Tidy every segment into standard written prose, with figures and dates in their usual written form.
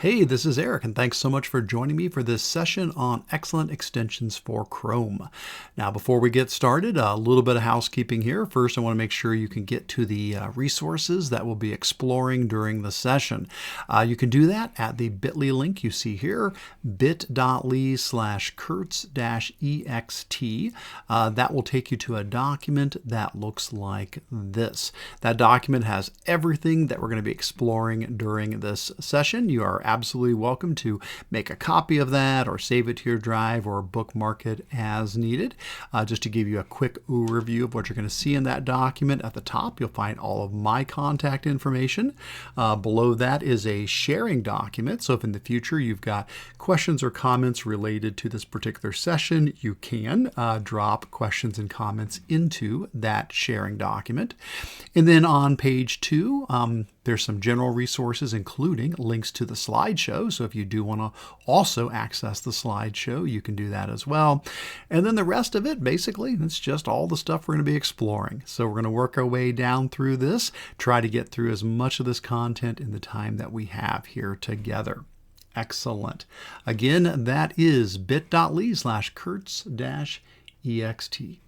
Hey, this is Eric, and thanks so much for joining me for this session on excellent extensions for Chrome. Now, before we get started, a little bit of housekeeping here. First, I want to make sure you can get to the resources that we'll be exploring during the session. You can do that at the bit.ly link you see here, bit.ly/kurtz-ext. That will take you to a document that looks like this. That document has everything that we're going to be exploring during this session. You are absolutely welcome to make a copy of that or save it to your drive or bookmark it as needed. Just to give you a quick overview of what you're going to see in that document, at the top you'll find all of my contact information. Below that is a sharing document, so if in the future you've got questions or comments related to this particular session, you can drop questions and comments into that sharing document. And then on page 2, there's some general resources, including links to the slideshow. So if you do want to also access the slideshow, you can do that as well. And then the rest of it, basically, it's just all the stuff we're going to be exploring. So we're going to work our way down through this, try to get through as much of this content in the time that we have here together. Excellent. Again, that is bit.ly/kurtz-ext.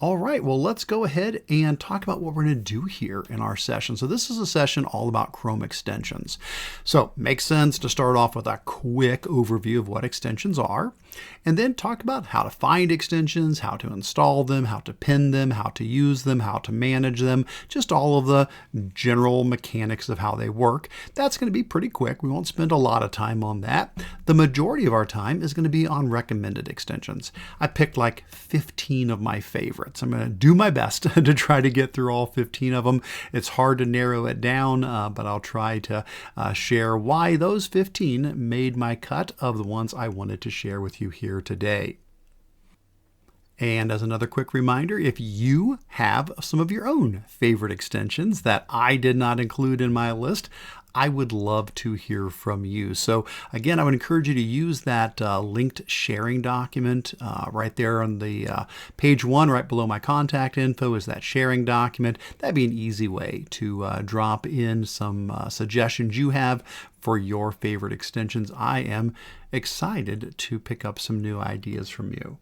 All right, well, let's go ahead and talk about what we're going to do here in our session. So this is a session all about Chrome extensions. So it makes sense to start off with a quick overview of what extensions are, and then talk about how to find extensions, how to install them, how to pin them, how to use them, how to manage them, just all of the general mechanics of how they work. That's going to be pretty quick. We won't spend a lot of time on that. The majority of our time is going to be on recommended extensions. I picked like 15 of my favorites. I'm going to do my best to try to get through all 15 of them. It's hard to narrow it down, but I'll try to share why those 15 made my cut of the ones I wanted to share with you here today. And as another quick reminder, if you have some of your own favorite extensions that I did not include in my list, I would love to hear from you. So again, I would encourage you to use that linked sharing document right there on the page 1, right below my contact info is that sharing document. That'd be an easy way to drop in some suggestions you have for your favorite extensions. I am excited to pick up some new ideas from you.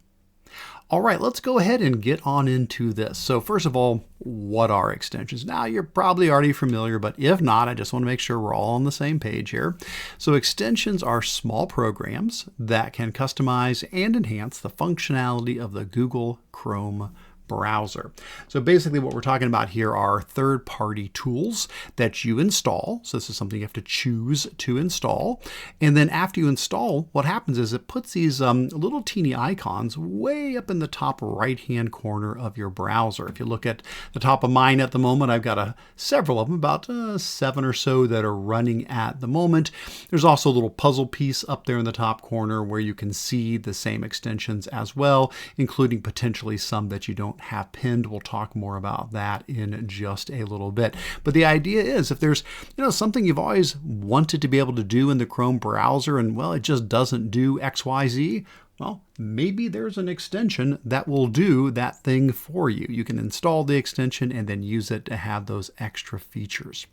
All right, let's go ahead and get on into this. So first of all, what are extensions? Now, you're probably already familiar, but if not, I just want to make sure we're all on the same page here. So extensions are small programs that can customize and enhance the functionality of the Google Chrome browser. So basically what we're talking about here are third-party tools that you install. So this is something you have to choose to install. And then after you install, what happens is it puts these little teeny icons way up in the top right-hand corner of your browser. If you look at the top of mine at the moment, I've got several of them, about 7 or so that are running at the moment. There's also a little puzzle piece up there in the top corner where you can see the same extensions as well, including potentially some that you don't have pinned. We'll talk more about that in just a little bit. But the idea is if there's something you've always wanted to be able to do in the Chrome browser and well, it just doesn't do XYZ, well, maybe there's an extension that will do that thing for you. You can install the extension and then use it to have those extra features.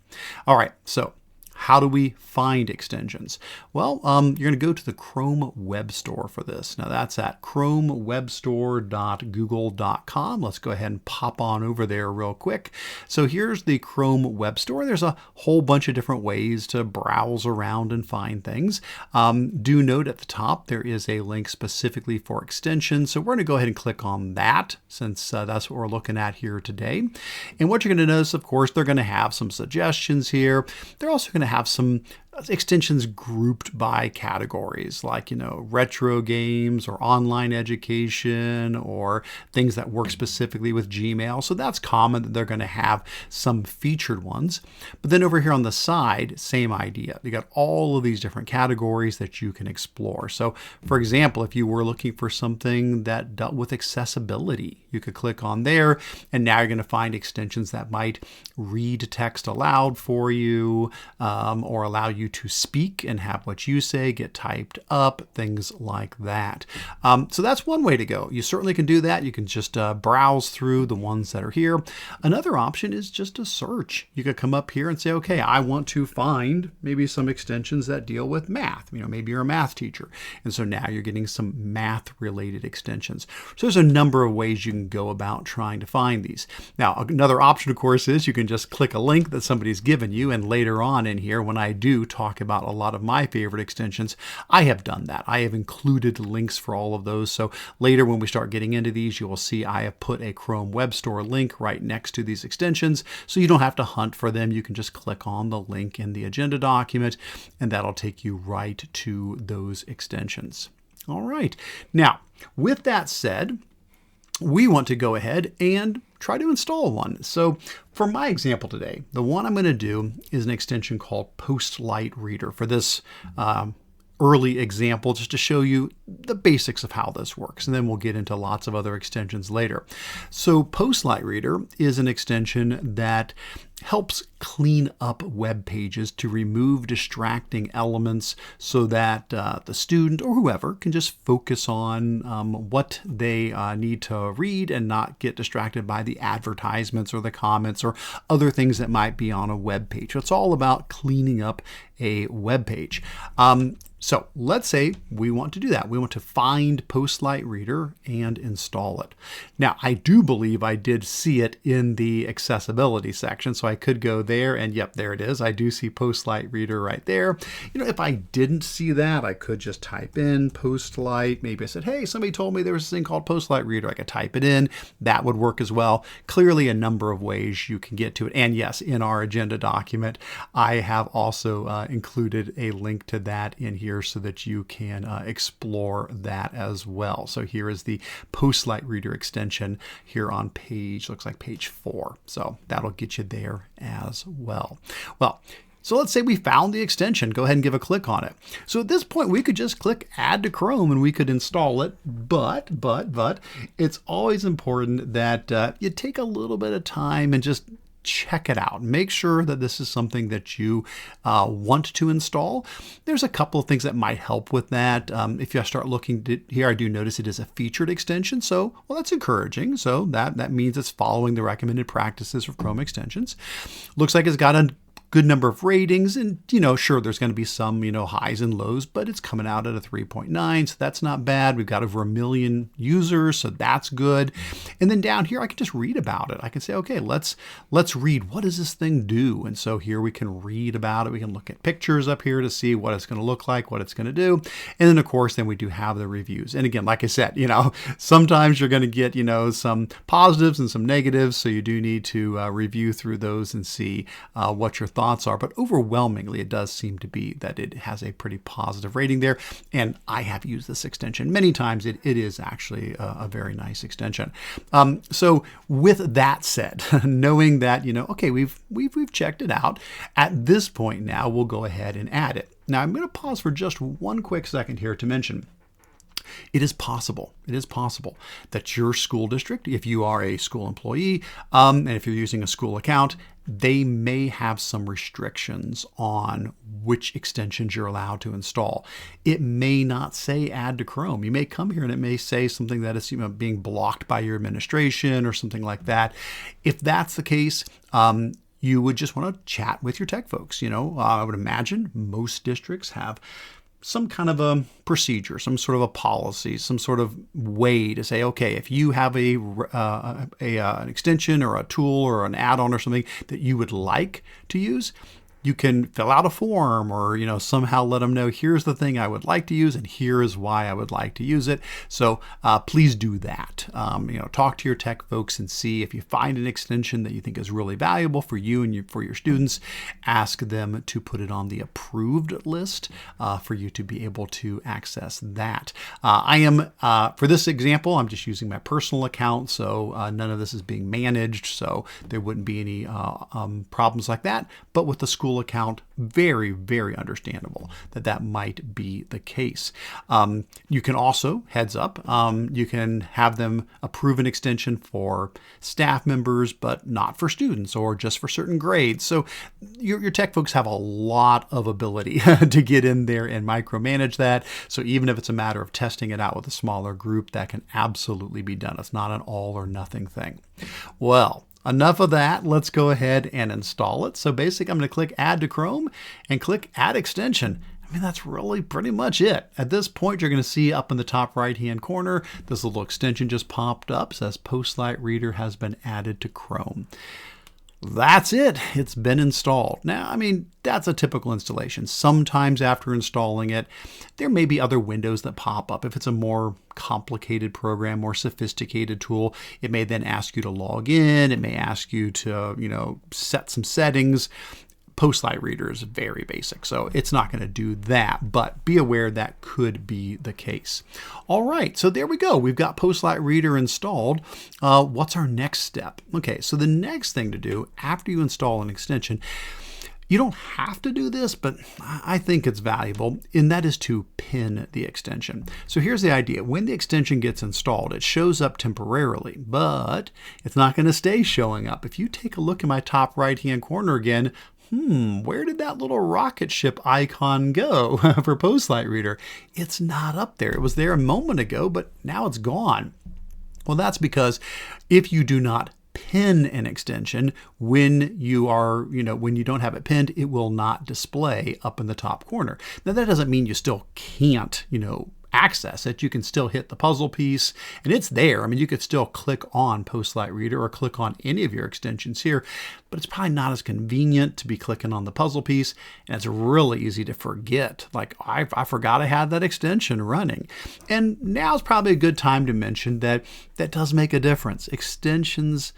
All right, so how do we find extensions? Well, you're going to go to the Chrome Web Store for this. Now that's at chromewebstore.google.com. Let's go ahead and pop on over there real quick. So here's the Chrome Web Store. There's a whole bunch of different ways to browse around and find things. Do note at the top there is a link specifically for extensions. So we're going to go ahead and click on that since that's what we're looking at here today. And what you're going to notice, of course, they're going to have some suggestions here. They're also going to have some extensions grouped by categories like, retro games or online education or things that work specifically with Gmail. So that's common that they're going to have some featured ones. But then over here on the side, same idea. You got all of these different categories that you can explore. So for example, if you were looking for something that dealt with accessibility, you could click on there and now you're going to find extensions that might read text aloud for you or allow you you to speak and have what you say get typed up, things like that. So that's one way to go. You certainly can do that. You can just browse through the ones that are here. Another option is just a search. You could come up here and say, okay, I want to find maybe some extensions that deal with math. Maybe you're a math teacher. And so now you're getting some math related extensions. So there's a number of ways you can go about trying to find these. Now, another option, of course, is you can just click a link that somebody's given you. And later on in here, when I do talk about a lot of my favorite extensions, I have done that. I have included links for all of those. So later when we start getting into these, you will see I have put a Chrome Web Store link right next to these extensions. So you don't have to hunt for them. You can just click on the link in the agenda document, and that'll take you right to those extensions. All right. Now, with that said, we want to go ahead and try to install one. So for my example today, the one I'm going to do is an extension called Postlight Reader for this early example, just to show you the basics of how this works. And then we'll get into lots of other extensions later. So Postlight Reader is an extension that helps clean up web pages to remove distracting elements so that the student or whoever can just focus on what they need to read and not get distracted by the advertisements or the comments or other things that might be on a web page. So it's all about cleaning up a web page. So let's say we want to do that. We want to find Postlight Reader and install it. Now, I do believe I did see it in the accessibility section, so I could go there and yep, there it is. I do see Postlight Reader right there. If I didn't see that, I could just type in Postlight. Maybe I said, hey, somebody told me there was a thing called Postlight Reader. I could type it in. That would work as well. Clearly a number of ways you can get to it. And yes, in our agenda document, I have also included a link to that in here so that you can explore that as well. So here is the Postlight Reader extension here on page, looks like page 4. So that'll get you there as well. Well, so let's say we found the extension. Go ahead and give a click on it. So at this point, we could just click Add to Chrome and we could install it. But it's always important that you take a little bit of time and just check it out. Make sure that this is something that you want to install. There's a couple of things that might help with that. If you start looking here, I do notice it is a featured extension. So, well, that's encouraging. So that means it's following the recommended practices of Chrome extensions. Looks like it's got a good number of ratings, and sure, there's going to be some highs and lows, but it's coming out at a 3.9, so that's not bad. We've got over 1 million users, so that's good. And then down here I can just read about it. I can say, okay, let's read, what does this thing do? And so here we can read about it. We can look at pictures up here to see what it's going to look like, what it's going to do. And then of course then we do have the reviews. And again, like I said, sometimes you're going to get some positives and some negatives, so you do need to review through those and see what your thoughts are, but overwhelmingly it does seem to be that it has a pretty positive rating there, and I have used this extension many times. It is actually a very nice extension. So with that said, knowing that okay, we've checked it out, at this point now we'll go ahead and add it. Now I'm going to pause for just one quick second here to mention it is possible that your school district, if you are a school employee, and if you're using a school account, they may have some restrictions on which extensions you're allowed to install. It may not say add to Chrome. You may come here and it may say something that is being blocked by your administration or something like that. If that's the case, you would just want to chat with your tech folks. I would imagine most districts have some kind of a procedure, some sort of a policy, some sort of way to say, okay, if you have an extension or a tool or an add-on or something that you would like to use, you can fill out a form or somehow let them know, here's the thing I would like to use and here is why I would like to use it. So please do that. Talk to your tech folks and see if you find an extension that you think is really valuable for you and for your students. Ask them to put it on the approved list for you to be able to access that. I am, for this example, I'm just using my personal account, so none of this is being managed, so there wouldn't be any problems like that. But with the school Google account, very, very understandable that that might be the case. You can also, heads up, you can have them approve an extension for staff members, but not for students or just for certain grades. So your tech folks have a lot of ability to get in there and micromanage that. So even if it's a matter of testing it out with a smaller group, that can absolutely be done. It's not an all or nothing thing. Well, enough of that. Let's go ahead and install it. So basically, I'm going to click Add to Chrome and click Add Extension. I mean, that's really pretty much it. At this point, you're going to see up in the top right-hand corner, this little extension just popped up. It says Postlight Reader has been added to Chrome. That's it. It's been installed. Now, I mean, that's a typical installation. Sometimes after installing it, there may be other windows that pop up. If it's a more complicated program, more sophisticated tool, it may then ask you to log in. It may ask you to, set some settings. Postlight Reader is very basic, so it's not going to do that, but be aware that could be the case. All right, so there we go. We've got Postlight Reader installed. What's our next step? Okay, so the next thing to do after you install an extension, you don't have to do this, but I think it's valuable, and that is to pin the extension. So here's the idea. When the extension gets installed, it shows up temporarily, but it's not going to stay showing up. If you take a look in my top right-hand corner again, where did that little rocket ship icon go for Postlight Reader? It's not up there. It was there a moment ago, but now it's gone. Well, that's because if you do not pin an extension, when you don't have it pinned, it will not display up in the top corner. Now, that doesn't mean you still can't, access it. You can still hit the puzzle piece and it's there. I mean, you could still click on Postlight Reader or click on any of your extensions here, but it's probably not as convenient to be clicking on the puzzle piece, and it's really easy to forget. Like, I forgot I had that extension running. And now's probably a good time to mention that does make a difference. Extensions,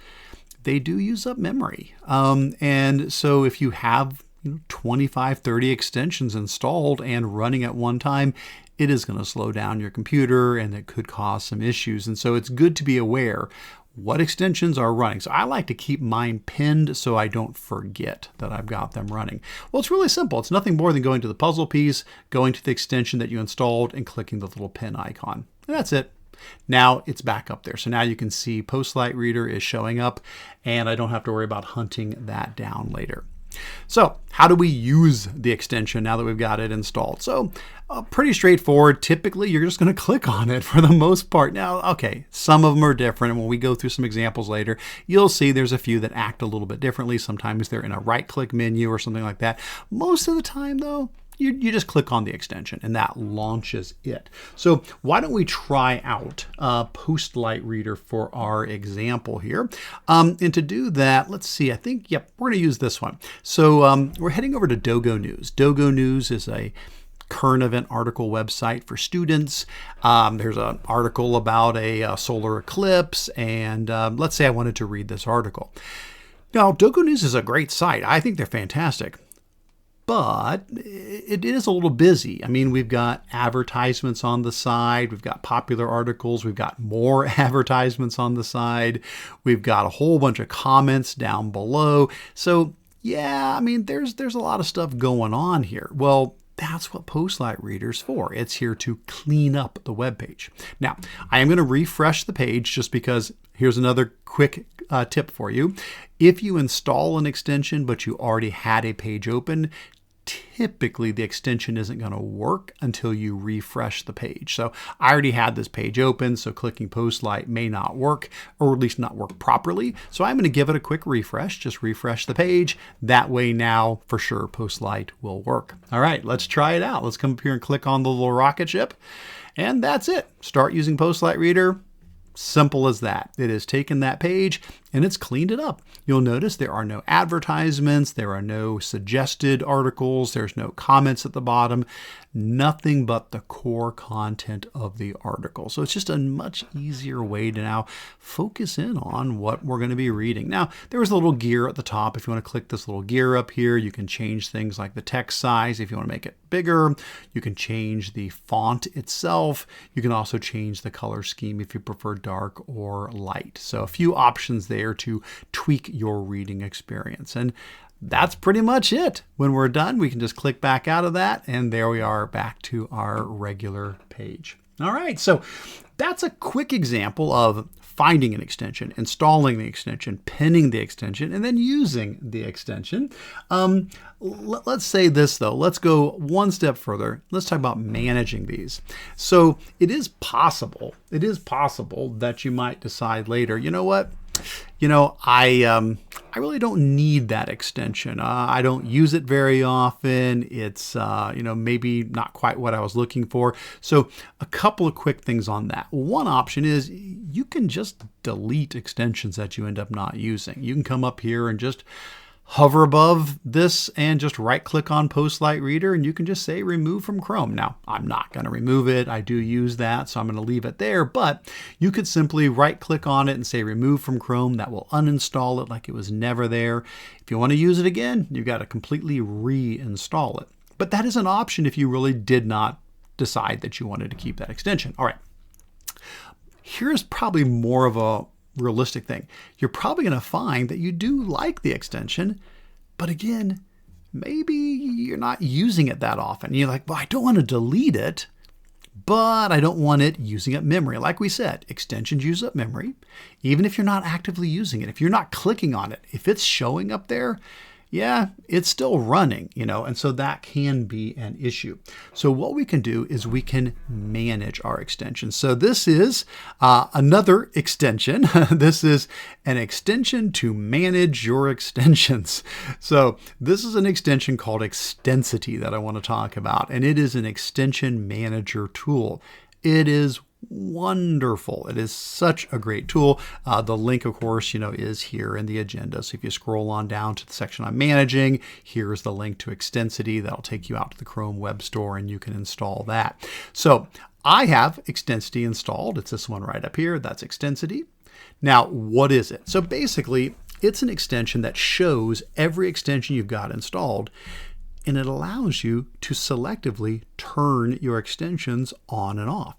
they do use up memory. And so if you have 25, 30 extensions installed and running at one time, it is going to slow down your computer and it could cause some issues. And so it's good to be aware what extensions are running. So I like to keep mine pinned so I don't forget that I've got them running. Well, it's really simple. It's nothing more than going to the puzzle piece, going to the extension that you installed, and clicking the little pin icon. And that's it. Now it's back up there. So now you can see Postlight Reader is showing up, and I don't have to worry about hunting that down later. So how do we use the extension now that we've got it installed? So pretty straightforward. Typically, you're just going to click on it for the most part. Now, okay, some of them are different. And when we go through some examples later, you'll see there's a few that act a little bit differently. Sometimes they're in a right-click menu or something like that. Most of the time, though, you just click on the extension and that launches it. So why don't we try out Postlight Reader for our example here? And to do that, let's see, I think, we're going to use this one. So we're heading over to Dogo News. Dogo News is a current event article website for students. There's an article about a solar eclipse, and let's say I wanted to read this article. Now, Dogo News is a great site. I think they're fantastic. But it is a little busy. I mean, we've got advertisements on the side. We've got popular articles. We've got more advertisements on the side. We've got a whole bunch of comments down below. So yeah, I mean, there's a lot of stuff going on here. Well, that's what Postlight Reader's for. It's here to clean up the web page. Now, I am going to refresh the page just because here's another quick tip for you. If you install an extension, but you already had a page open, typically the extension isn't going to work until you refresh the page. So I already had this page open, so clicking Postlight may not work, or at least not work properly. So I'm going to give it a quick refresh, just refresh the page. That way now, for sure, Postlight will work. All right, let's try it out. Let's come up here and click on the little rocket ship. And that's it. Start using Postlight Reader. Simple as that. It has taken that page and it's cleaned it up. You'll notice there are no advertisements, there are no suggested articles, there's no comments at the bottom, nothing but the core content of the article. So it's just a much easier way to now focus in on what we're going to be reading. Now, there was a little gear at the top. If you want to click this little gear up here, you can change things like the text size. If you want to make it bigger, you can change the font itself. You can also change the color scheme if you prefer dark or light. So a few options there to tweak your reading experience. And that's pretty much it. When we're done, we can just click back out of that, and there we are back to our regular page. All right, so that's a quick example of finding an extension, installing the extension, pinning the extension, and then using the extension. Let's say this though. Let's go one step further. Let's talk about managing these. So it is possible that you might decide later, you know what? I really don't need that extension. I don't use it very often. It's, maybe not quite what I was looking for. So a couple of quick things on that. One option is you can just delete extensions that you end up not using. You can come up here and just hover above this and just right click on Postlight Reader, and you can just say remove from Chrome. Now, I'm not going to remove it. I do use that, so I'm going to leave it there, but you could simply right click on it and say remove from Chrome. That will uninstall it like it was never there. If you want to use it again, you've got to completely reinstall it. But that is an option if you really did not decide that you wanted to keep that extension. All right. Here's probably more of a realistic thing. You're probably going to find that you do like the extension, but again, maybe you're not using it that often. You're like, well, I don't want to delete it, but I don't want it using up memory. Like we said, extensions use up memory. Even if you're not actively using it, if you're not clicking on it, if it's showing up there, yeah, it's still running, and so that can be an issue. So what we can do is we can manage our extensions. So this is another extension. This is an extension to manage your extensions. So this is an extension called Extensity that I want to talk about, and it is an extension manager tool. It is wonderful. It is such a great tool. The link, of course, is here in the agenda. So if you scroll on down to the section I'm managing, here's the link to Extensity. That'll take you out to the Chrome Web Store and you can install that. So I have Extensity installed. It's this one right up here. That's Extensity. Now, what is it? So basically, it's an extension that shows every extension you've got installed, and it allows you to selectively turn your extensions on and off.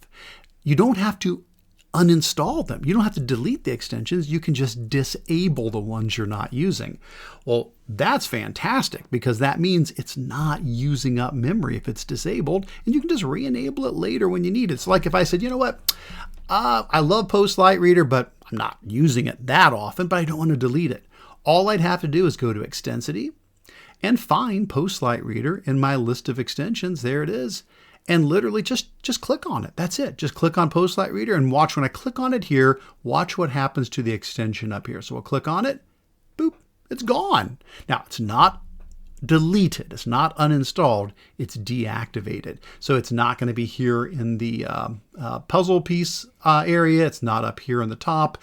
You don't have to uninstall them. You don't have to delete the extensions. You can just disable the ones you're not using. Well, that's fantastic because that means it's not using up memory if it's disabled, and you can just re-enable it later when you need it. So like if I said, you know what, I love Postlight Reader, but I'm not using it that often, but I don't want to delete it. All I'd have to do is go to Extensity and find Postlight Reader in my list of extensions. There it is. And literally just click on it. That's it. Just click on Postlight Reader and watch when I click on it here, watch what happens to the extension up here. So we'll click on it, boop, it's gone. Now it's not deleted. It's not uninstalled. It's deactivated. So it's not going to be here in the puzzle piece area. It's not up here on the top.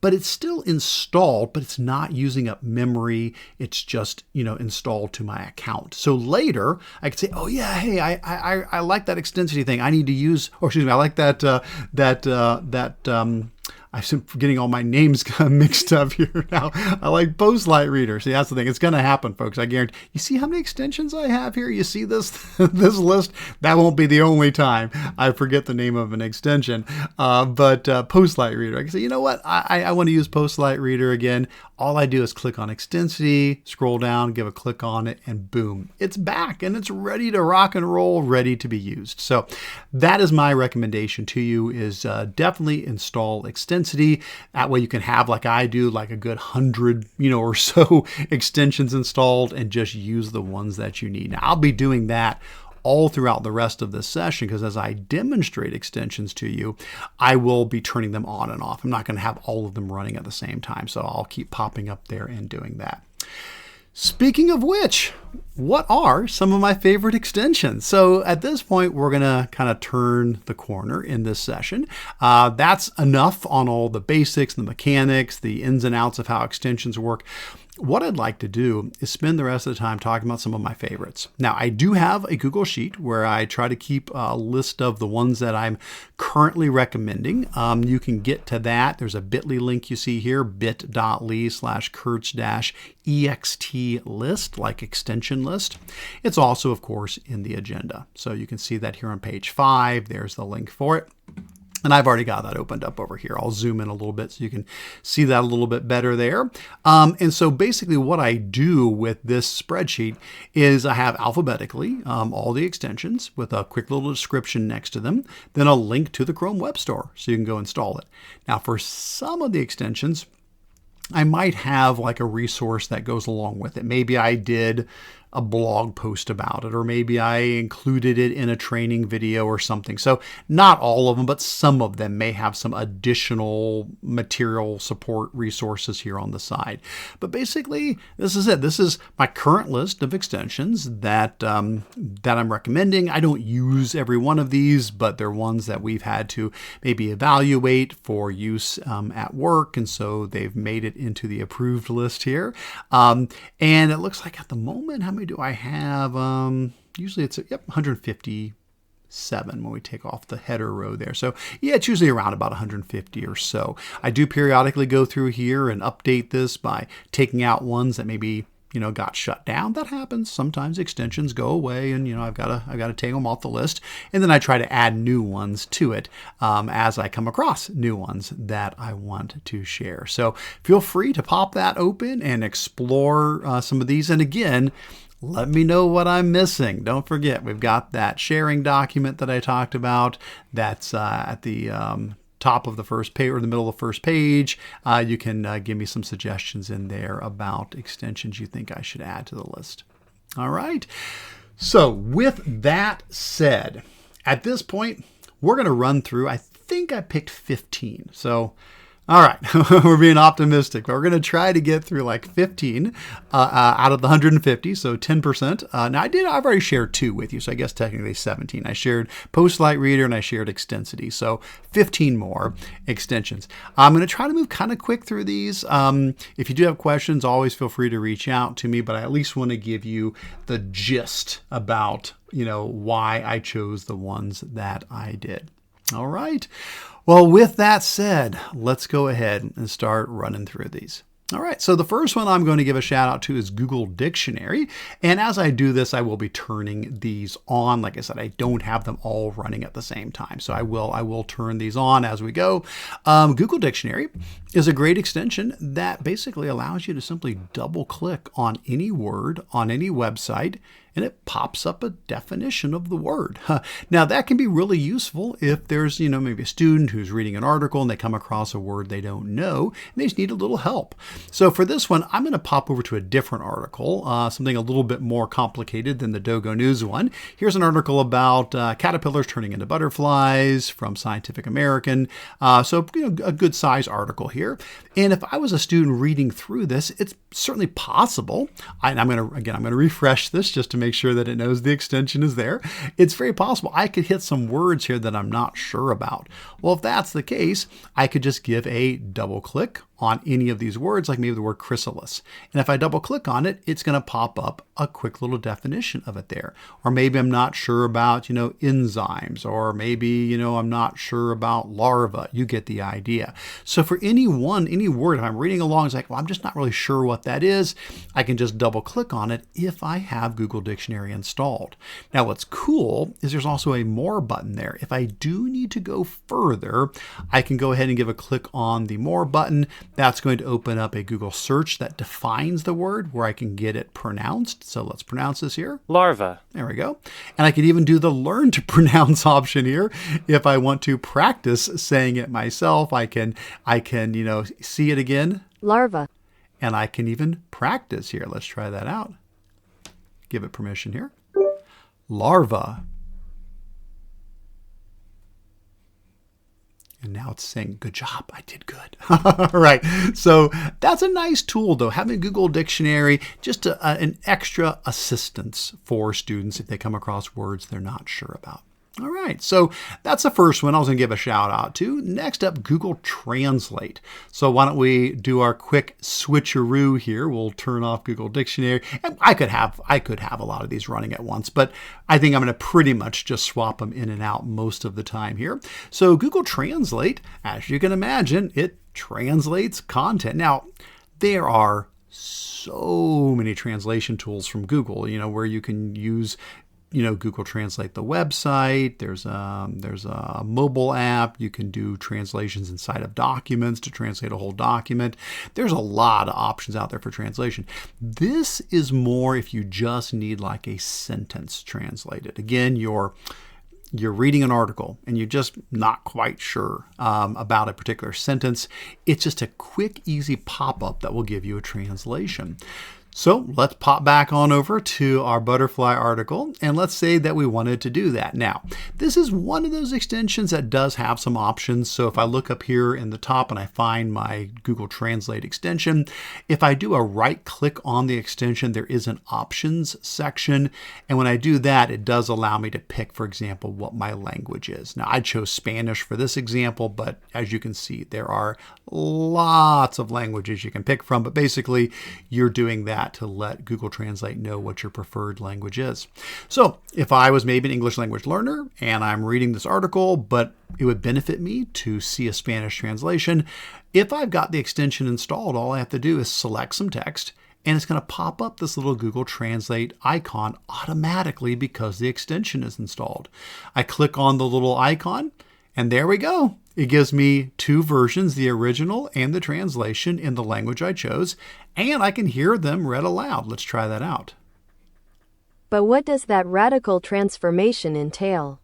But it's still installed, but it's not using up memory. It's just, installed to my account. So later I could say, oh yeah, hey, I like that Extensity thing. I need to use, or excuse me, I like I'm getting all my names mixed up here now. I like Postlight Reader. See, that's the thing. It's going to happen, folks. I guarantee. You see how many extensions I have here? You see this this list? That won't be the only time I forget the name of an extension. But Postlight Reader. I can say, you know what? I want to use Postlight Reader again. All I do is click on Extensity, scroll down, give a click on it, and boom, it's back and it's ready to rock and roll, ready to be used. So that is my recommendation to you is definitely install Extensity. That way you can have, like I do, like a good 100, or so extensions installed and just use the ones that you need. Now I'll be doing that all throughout the rest of this session because as I demonstrate extensions to you, I will be turning them on and off. I'm not going to have all of them running at the same time, so I'll keep popping up there and doing that. Speaking of which, what are some of my favorite extensions? So at this point, we're going to kind of turn the corner in this session. That's enough on all the basics, the mechanics, the ins and outs of how extensions work. What I'd like to do is spend the rest of the time talking about some of my favorites. Now, I do have a Google Sheet where I try to keep a list of the ones that I'm currently recommending. You can get to that. There's a bit.ly link you see here, bit.ly/Kurtz-ext list, like extension list. It's also, of course, in the agenda. So you can see that here on page 5. There's the link for it. And I've already got that opened up over here. I'll zoom in a little bit so you can see that a little bit better there. And so basically what I do with this spreadsheet is I have alphabetically all the extensions with a quick little description next to them, then a link to the Chrome Web Store so you can go install it. Now for some of the extensions, I might have like a resource that goes along with it. Maybe I did a blog post about it, or maybe I included it in a training video or something. So not all of them, but some of them may have some additional material support resources here on the side. But basically, this is it. This is my current list of extensions that I'm recommending. I don't use every one of these, but they're ones that we've had to maybe evaluate for use at work, and so they've made it into the approved list here. And it looks like at the moment, how many do I have? Usually it's 157 when we take off the header row there. So yeah, it's usually around about 150 or so. I do periodically go through here and update this by taking out ones that maybe got shut down. That happens. Sometimes extensions go away, and I've got to take them off the list, and then I try to add new ones to it as I come across new ones that I want to share. So feel free to pop that open and explore some of these. And again, let me know what I'm missing. Don't forget, we've got that sharing document that I talked about. That's at the top of the first page or the middle of the first page. You can give me some suggestions in there about extensions you think I should add to the list. All right. So with that said, at this point, we're going to run through, I think I picked 15. So all right, we're being optimistic, but we're going to try to get through like 15 out of the 150, so 10%. Now I've already shared 2 with you, so I guess technically 17. I shared Postlight Reader and I shared Extensity, so 15 more extensions. I'm going to try to move kind of quick through these. If you do have questions, always feel free to reach out to me, but I at least want to give you the gist about, why I chose the ones that I did. All right. Well, with that said, let's go ahead and start running through these. All right, so the first one I'm going to give a shout out to is Google Dictionary. And as I do this, I will be turning these on. Like I said, I don't have them all running at the same time. So I will turn these on as we go. Google Dictionary is a great extension that basically allows you to simply double click on any word on any website, and it pops up a definition of the word. Now that can be really useful if there's, maybe a student who's reading an article and they come across a word they don't know and they just need a little help. So for this one, I'm going to pop over to a different article, something a little bit more complicated than the Dogo News one. Here's an article about caterpillars turning into butterflies from Scientific American. So a good size article here. And if I was a student reading through this, it's certainly possible. I'm going to refresh this just to make sure that it knows the extension is there. It's very possible I could hit some words here that I'm not sure about. Well, if that's the case, I could just give a double click on any of these words, like maybe the word chrysalis. And if I double click on it, it's going to pop up a quick little definition of it there. Or maybe I'm not sure about, enzymes, or maybe, I'm not sure about larva. You get the idea. So for any word, if I'm reading along, it's like, well, I'm just not really sure what that is. I can just double click on it if I have Google Dictionary installed. Now, what's cool is there's also a more button there. If I do need to go further, I can go ahead and give a click on the more button. That's going to open up a Google search that defines the word where I can get it pronounced. So let's pronounce this here. Larva. There we go. And I can even do the learn to pronounce option here. If I want to practice saying it myself, I can, see it again. Larva. And I can even practice here. Let's try that out. Give it permission here. Larva. And now it's saying, good job, I did good. All right, so that's a nice tool though, having Google Dictionary, just an extra assistance for students if they come across words they're not sure about. All right, so that's the first one I was going to give a shout out to. Next up, Google Translate. So why don't we do our quick switcheroo here? We'll turn off Google Dictionary. And I could have a lot of these running at once, but I think I'm going to pretty much just swap them in and out most of the time here. So Google Translate, as you can imagine, it translates content. Now, there are so many translation tools from Google, where you can use Google Translate the website. There's a mobile app. You can do translations inside of documents to translate a whole document. There's a lot of options out there for translation. This is more if you just need like a sentence translated. Again, you're reading an article and you're just not quite sure about a particular sentence. It's just a quick, easy pop-up that will give you a translation. So let's pop back on over to our butterfly article, and let's say that we wanted to do that. Now, this is one of those extensions that does have some options. So if I look up here in the top and I find my Google Translate extension, if I do a right click on the extension, there is an options section. And when I do that, it does allow me to pick, for example, what my language is. Now, I chose Spanish for this example, but as you can see, there are lots of languages you can pick from, but basically you're doing that to let Google Translate know what your preferred language is. So if I was maybe an English language learner and I'm reading this article, but it would benefit me to see a Spanish translation, if I've got the extension installed, all I have to do is select some text and it's going to pop up this little Google Translate icon automatically because the extension is installed. I click on the little icon and there we go. It gives me two versions, the original and the translation in the language I chose, and I can hear them read aloud. Let's try that out. But what does that radical transformation entail?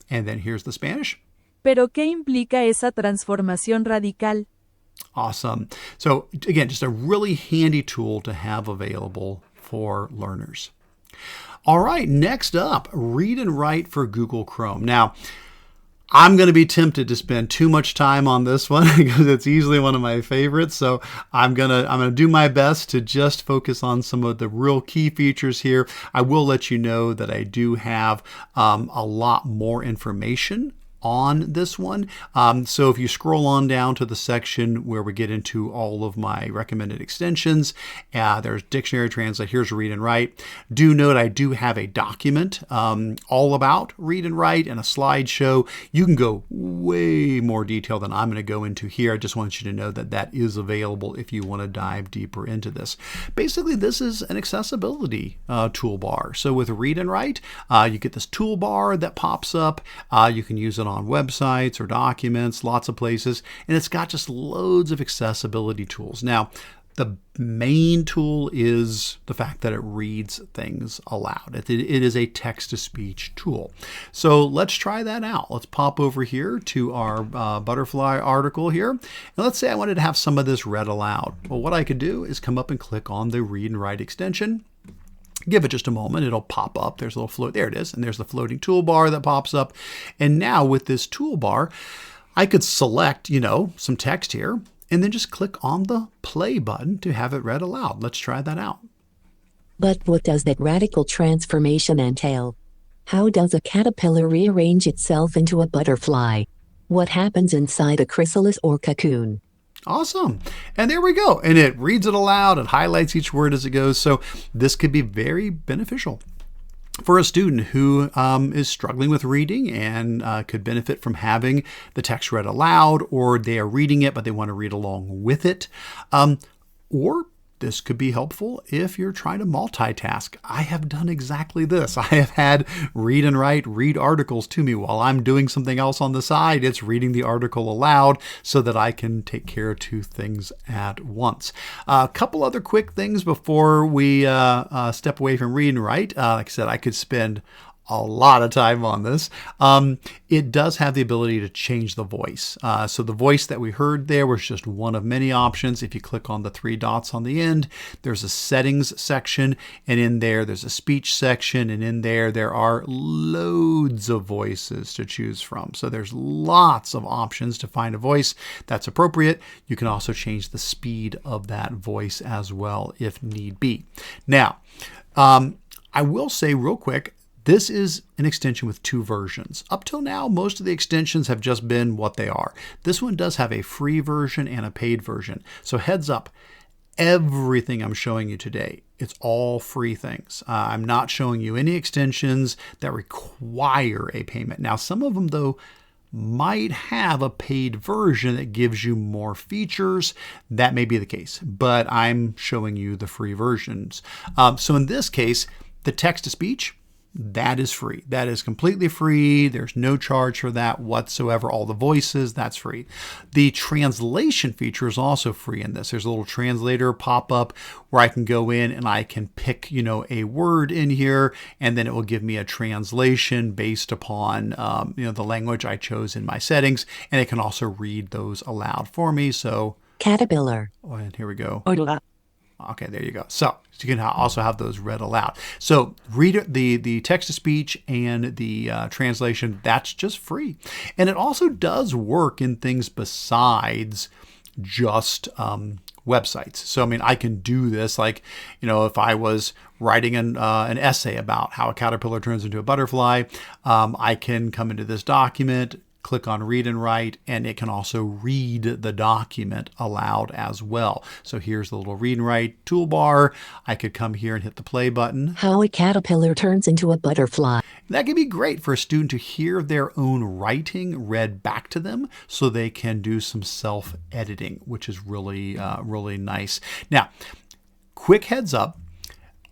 And then here's the Spanish. ¿Pero qué implica esa transformación radical? Awesome. So again, just a really handy tool to have available for learners. All right, next up, Read and Write for Google Chrome. Now, I'm going to be tempted to spend too much time on this one because it's easily one of my favorites. So I'm going to do my best to just focus on some of the real key features here. I will let you know that I do have a lot more information on this one. So if you scroll on down to the section where we get into all of my recommended extensions, there's Dictionary Translate, here's Read and Write. Do note I do have a document all about Read and Write and a slideshow. You can go way more detail than I'm going to go into here. I just want you to know that that is available if you want to dive deeper into this. Basically, this is an accessibility toolbar. So with Read and Write, you get this toolbar that pops up. You can use it on websites or documents, lots of places, and it's got just loads of accessibility tools. Now, the main tool is the fact that it reads things aloud. It is a text-to-speech tool. So let's try that out. Let's pop over here to our butterfly article here. And let's say I wanted to have some of this read aloud. Well, what I could do is come up and click on the Read and Write extension. Give it just a moment, it'll pop up. There's a little float, there it is, and there's the floating toolbar that pops up. And now with this toolbar, I could select, some text here, and then just click on the play button to have it read aloud. Let's try that out. But what does that radical transformation entail? How does a caterpillar rearrange itself into a butterfly? What happens inside a chrysalis or cocoon? Awesome. And there we go. And it reads it aloud. It highlights each word as it goes. So this could be very beneficial for a student who is struggling with reading and could benefit from having the text read aloud, or they are reading it, but they want to read along with it. Or this could be helpful if you're trying to multitask. I have done exactly this. I have had Read and Write read articles to me while I'm doing something else on the side. It's reading the article aloud so that I can take care of two things at once. A couple other quick things before we step away from Read and Write. Like I said, I could spend a lot of time on this. It does have the ability to change the voice. So the voice that we heard there was just one of many options. If you click on the three dots on the end, there's a settings section, and in there's a speech section, and in there are loads of voices to choose from. So there's lots of options to find a voice that's appropriate. You can also change the speed of that voice as well if need be. Now, I will say real quick, this is an extension with two versions. Up till now, most of the extensions have just been what they are. This one does have a free version and a paid version. So heads up, everything I'm showing you today, it's all free things. I'm not showing you any extensions that require a payment. Now, some of them, though, might have a paid version that gives you more features. That may be the case, but I'm showing you the free versions. So in this case, the text-to-speech, that is free. That is completely free. There's no charge for that whatsoever. All the voices, that's free. The translation feature is also free in this. There's a little translator pop-up where I can go in and I can pick, a word in here, and then it will give me a translation based upon, the language I chose in my settings, and it can also read those aloud for me. So, Caterpillar. oh, and here we go. Orla. Okay, there you go. So you can also have those read aloud. So the text-to-speech and the translation, that's just free. And it also does work in things besides just websites. So, I can do this like, if I was writing an essay about how a caterpillar turns into a butterfly, I can come into this document, click on Read and Write, and it can also read the document aloud as well. So here's the little Read and Write toolbar. I could come here and hit the play button. How a caterpillar turns into a butterfly. That can be great for a student to hear their own writing read back to them so they can do some self-editing, which is really, really nice. Now, quick heads up.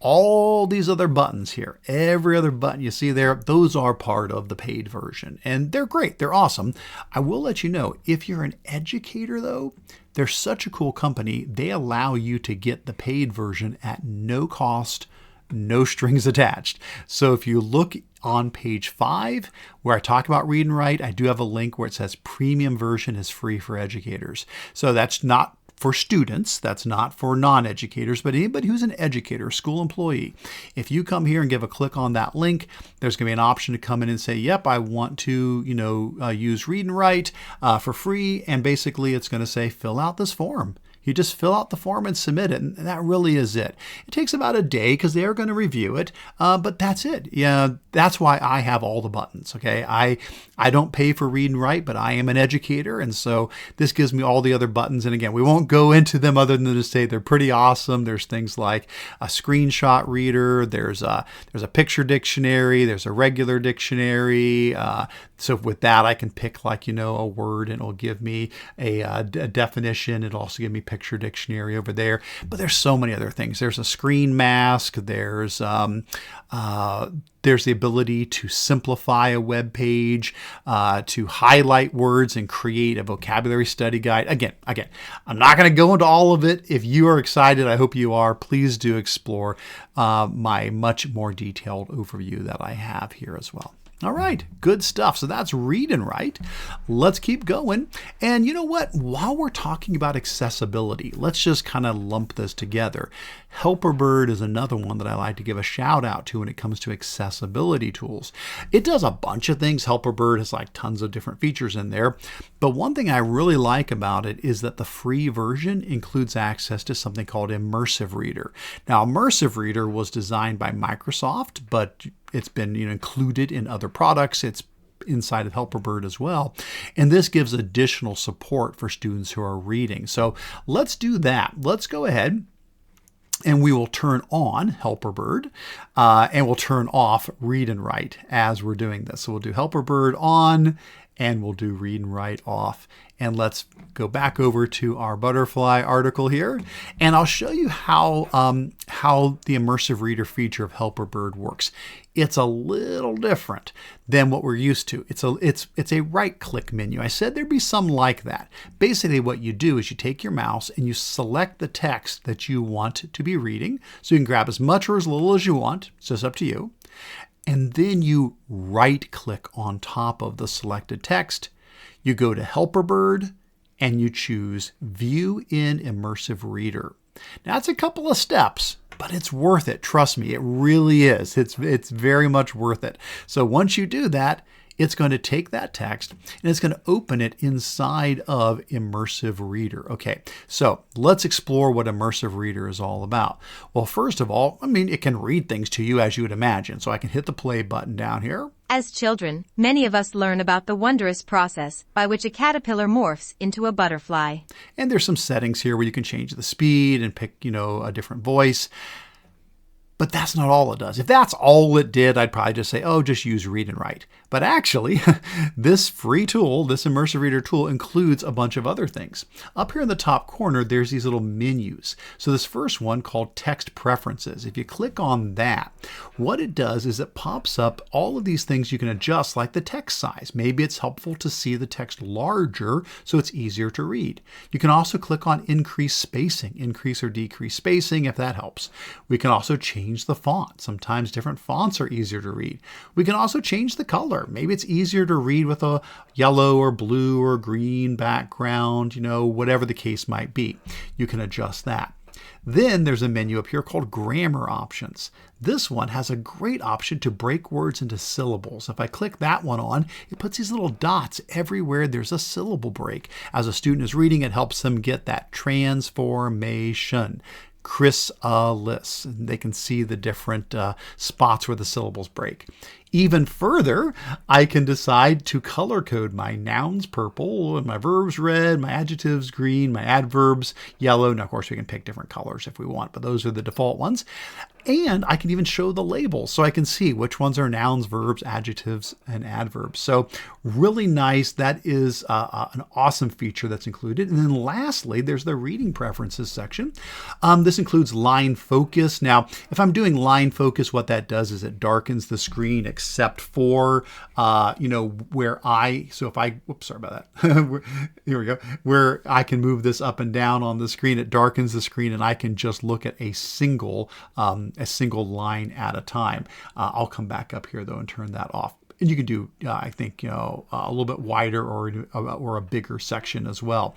All these other buttons here, every other button you see there, those are part of the paid version. And they're great. They're awesome. I will let you know, if you're an educator, though, they're such a cool company. They allow you to get the paid version at no cost, no strings attached. So if you look on page 5, where I talk about Read and Write, I do have a link where it says premium version is free for educators. So that's not for students, that's not for non-educators, but anybody who's an educator, school employee. If you come here and give a click on that link, there's going to be an option to come in and say, yep, I want to, use Read and Write for free. And basically it's going to say, fill out this form. You just fill out the form and submit it, and that really is it. It takes about a day because they are going to review it, but that's it. Yeah, that's why I have all the buttons, okay? I don't pay for Read and Write, but I am an educator, and so this gives me all the other buttons. And again, we won't go into them other than to say they're pretty awesome. There's things like a screenshot reader, there's a picture dictionary, there's a regular dictionary. So with that, I can pick a word, and it'll give me a definition. It'll also give me picture dictionary over there. But there's so many other things. There's a screen mask. There's the ability to simplify a web page, to highlight words and create a vocabulary study guide. Again, I'm not going to go into all of it. If you are excited, I hope you are. Please do explore my much more detailed overview that I have here as well. All right, good stuff. So that's Read and Write. Let's keep going. And you know what? While we're talking about accessibility, let's just kind of lump this together. Helperbird is another one that I like to give a shout out to when it comes to accessibility tools. It does a bunch of things. Helperbird has tons of different features in there. But one thing I really like about it is that the free version includes access to something called Immersive Reader. Now, Immersive Reader was designed by Microsoft, but it's been included in other products. It's inside of Helperbird as well. And this gives additional support for students who are reading. So let's do that. Let's go ahead and we will turn on Helperbird and we'll turn off Read and Write as we're doing this. So we'll do Helperbird on and we'll do Read and Write off. And let's go back over to our butterfly article here, and I'll show you how the immersive reader feature of Helperbird works. It's a little different than what we're used to. It's a right-click menu. I said there'd be some like that. Basically, what you do is you take your mouse and you select the text that you want to be reading. So you can grab as much or as little as you want. It's just up to you. And then you right-click on top of the selected text. You go to Helperbird and you choose View in Immersive Reader. Now, it's a couple of steps, but it's worth it. Trust me, it really is. It's very much worth it. So once you do that, it's going to take that text and it's going to open it inside of Immersive Reader. Okay, so let's explore what Immersive Reader is all about. Well, first of all, it can read things to you as you would imagine. So I can hit the play button down here. As children, many of us learn about the wondrous process by which a caterpillar morphs into a butterfly. And there's some settings here where you can change the speed and pick, a different voice. But that's not all it does. If that's all it did, I'd probably just say, just use Read and Write. But actually, this free tool, this Immersive Reader tool, includes a bunch of other things. Up here in the top corner, there's these little menus. So this first one called Text Preferences. If you click on that, what it does is it pops up all of these things you can adjust, like the text size. Maybe it's helpful to see the text larger so it's easier to read. You can also click on Increase Spacing, increase or decrease spacing if that helps. We can also change the font. Sometimes different fonts are easier to read. We can also change the color. Maybe it's easier to read with a yellow or blue or green background, whatever the case might be. You can adjust that. Then there's a menu up here called Grammar Options. This one has a great option to break words into syllables. If I click that one on, it puts these little dots everywhere there's a syllable break. As a student is reading, it helps them get that transformation. Chrysalis. They can see the different spots where the syllables break. Even further, I can decide to color code my nouns purple and my verbs red, my adjectives green, my adverbs yellow. Now, of course, we can pick different colors if we want, but those are the default ones. And I can even show the labels so I can see which ones are nouns, verbs, adjectives, and adverbs. So really nice. That is an awesome feature that's included. And then lastly, there's the reading preferences section. This includes line focus. Now, if I'm doing line focus, what that does is it darkens the screen except for, where whoops, sorry about that. Here we go. Where I can move this up and down on the screen, it darkens the screen and I can just look at a single line at a time. I'll come back up here though and turn that off. And you can do, I think, a little bit wider or a bigger section as well.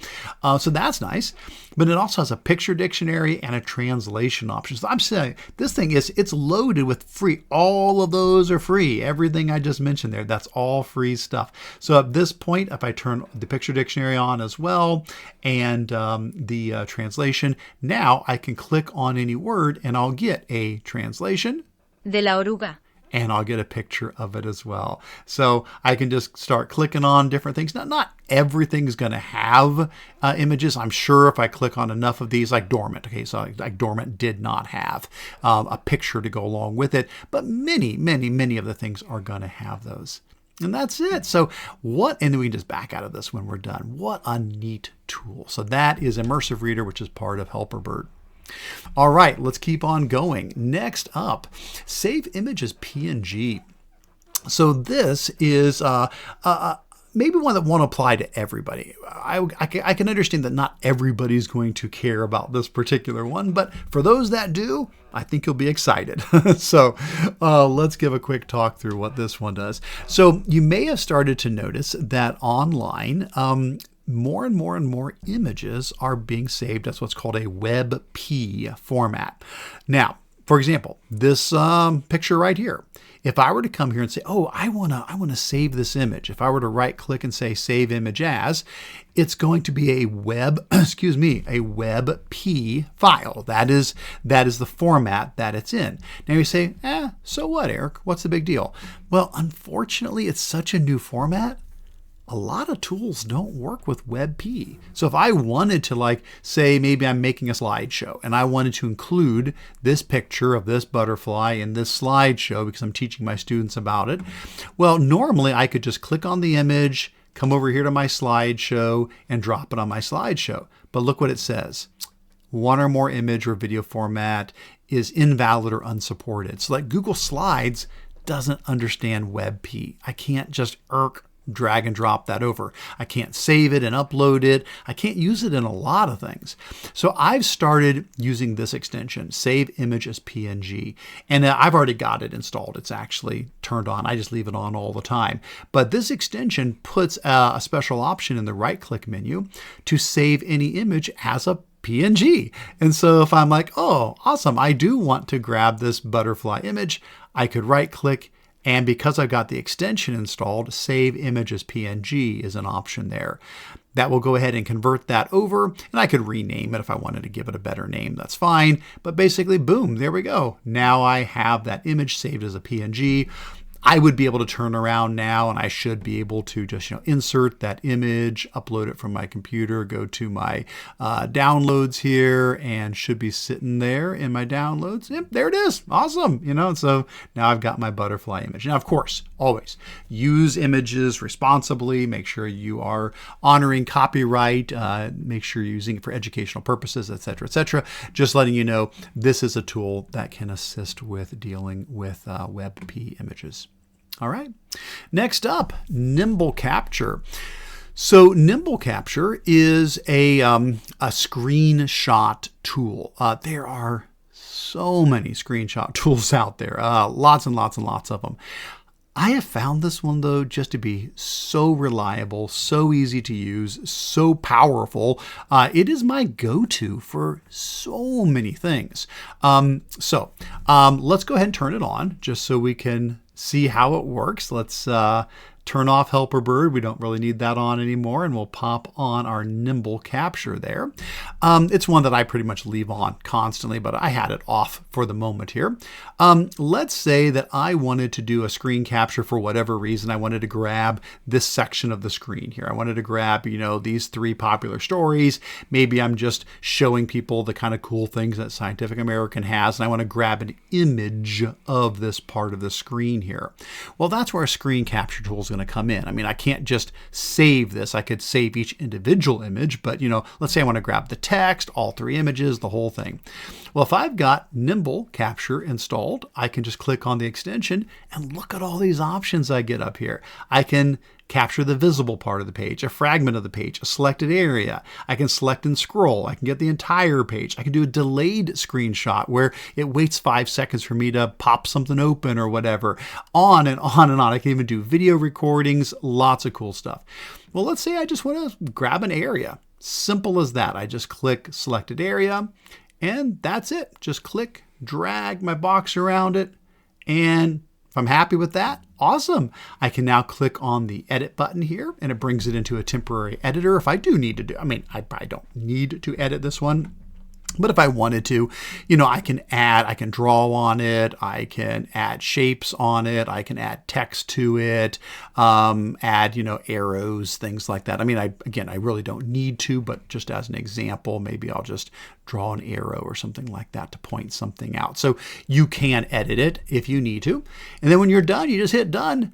So that's nice. But it also has a picture dictionary and a translation option. So I'm saying this thing it's loaded with free. All of those are free. Everything I just mentioned there, that's all free stuff. So at this point, if I turn the picture dictionary on as well and the translation, now I can click on any word and I'll get a translation. De la oruga. And I'll get a picture of it as well. So I can just start clicking on different things. Now, not everything's going to have images. I'm sure if I click on enough of these, like dormant. Okay, so like dormant did not have a picture to go along with it. But many, many, many of the things are going to have those. And that's it. So and then we can just back out of this when we're done. What a neat tool. So that is Immersive Reader, which is part of Helperbird. All right, let's keep on going. Next up, Save Image As PNG. So this is maybe one that won't apply to everybody. I can understand that not everybody's going to care about this particular one, but for those that do, I think you'll be excited. So let's give a quick talk through what this one does. So you may have started to notice that online, more and more images are being saved as what's called a WebP format. Now, for example, this picture right here, if I were to come here and say, oh, I want to save this image. If I were to right click and say Save Image As, it's going to be a WebP file. That is the format that it's in. Now you say, so what, Eric? What's the big deal? Well, unfortunately, it's such a new format. A lot of tools don't work with WebP. So if I wanted to say maybe I'm making a slideshow and I wanted to include this picture of this butterfly in this slideshow because I'm teaching my students about it, well, normally I could just click on the image, come over here to my slideshow and drop it on my slideshow. But look what it says. One or more image or video format is invalid or unsupported. So like Google Slides doesn't understand WebP. I can't just drag and drop that over. I can't save it and upload it. I can't use it in a lot of things. So I've started using this extension, Save Image As PNG. And I've already got it installed. It's actually turned on. I just leave it on all the time. But this extension puts a special option in the right-click menu to save any image as a PNG. And so if I'm like, oh, awesome, I do want to grab this butterfly image, I could right-click. And because I've got the extension installed, Save Image As PNG is an option there. That will go ahead and convert that over, and I could rename it if I wanted to give it a better name, that's fine. But basically, boom, there we go. Now I have that image saved as a PNG. I would be able to turn around now and I should be able to just, insert that image, upload it from my computer, go to my downloads here, and should be sitting there in my downloads. Yep, there it is. Awesome. So now I've got my butterfly image. Now, of course, always use images responsibly. Make sure you are honoring copyright. Make sure you're using it for educational purposes, etc., etc. Just letting you know this is a tool that can assist with dealing with WebP images. All right. Next up, Nimble Capture. So Nimble Capture is a screenshot tool. There are so many screenshot tools out there, lots and lots and lots of them. I have found this one, though, just to be so reliable, so easy to use, so powerful. It is my go-to for so many things. Let's go ahead and turn it on just so we can see how it works. Let's turn off Helperbird. We don't really need that on anymore, and we'll pop on our Nimble Capture there. It's one that I pretty much leave on constantly, but I had it off for the moment here. Let's say that I wanted to do a screen capture for whatever reason. I wanted to grab this section of the screen here. I wanted to grab, these 3 popular stories. Maybe I'm just showing people the kind of cool things that Scientific American has, and I want to grab an image of this part of the screen here. Well, that's where a screen capture tool is going to come in. I mean, I can't just save this. I could save each individual image, but let's say I want to grab the text, all 3 images, the whole thing. Well, if I've got Nimble Capture installed, I can just click on the extension and look at all these options I get up here. I can capture the visible part of the page, a fragment of the page, a selected area. I can select and scroll. I can get the entire page. I can do a delayed screenshot where it waits 5 seconds for me to pop something open or whatever. On and on and on. I can even do video recordings, lots of cool stuff. Well, let's say I just want to grab an area. Simple as that. I just click selected area and that's it. Just click, drag my box around it, and if I'm happy with that, awesome. I can now click on the edit button here and it brings it into a temporary editor if I do need to do. I probably don't need to edit this one. But if I wanted to, I can draw on it, I can add shapes on it, I can add text to it, add, arrows, things like that. I really don't need to, but just as an example, maybe I'll just draw an arrow or something like that to point something out. So you can edit it if you need to. And then when you're done, you just hit done.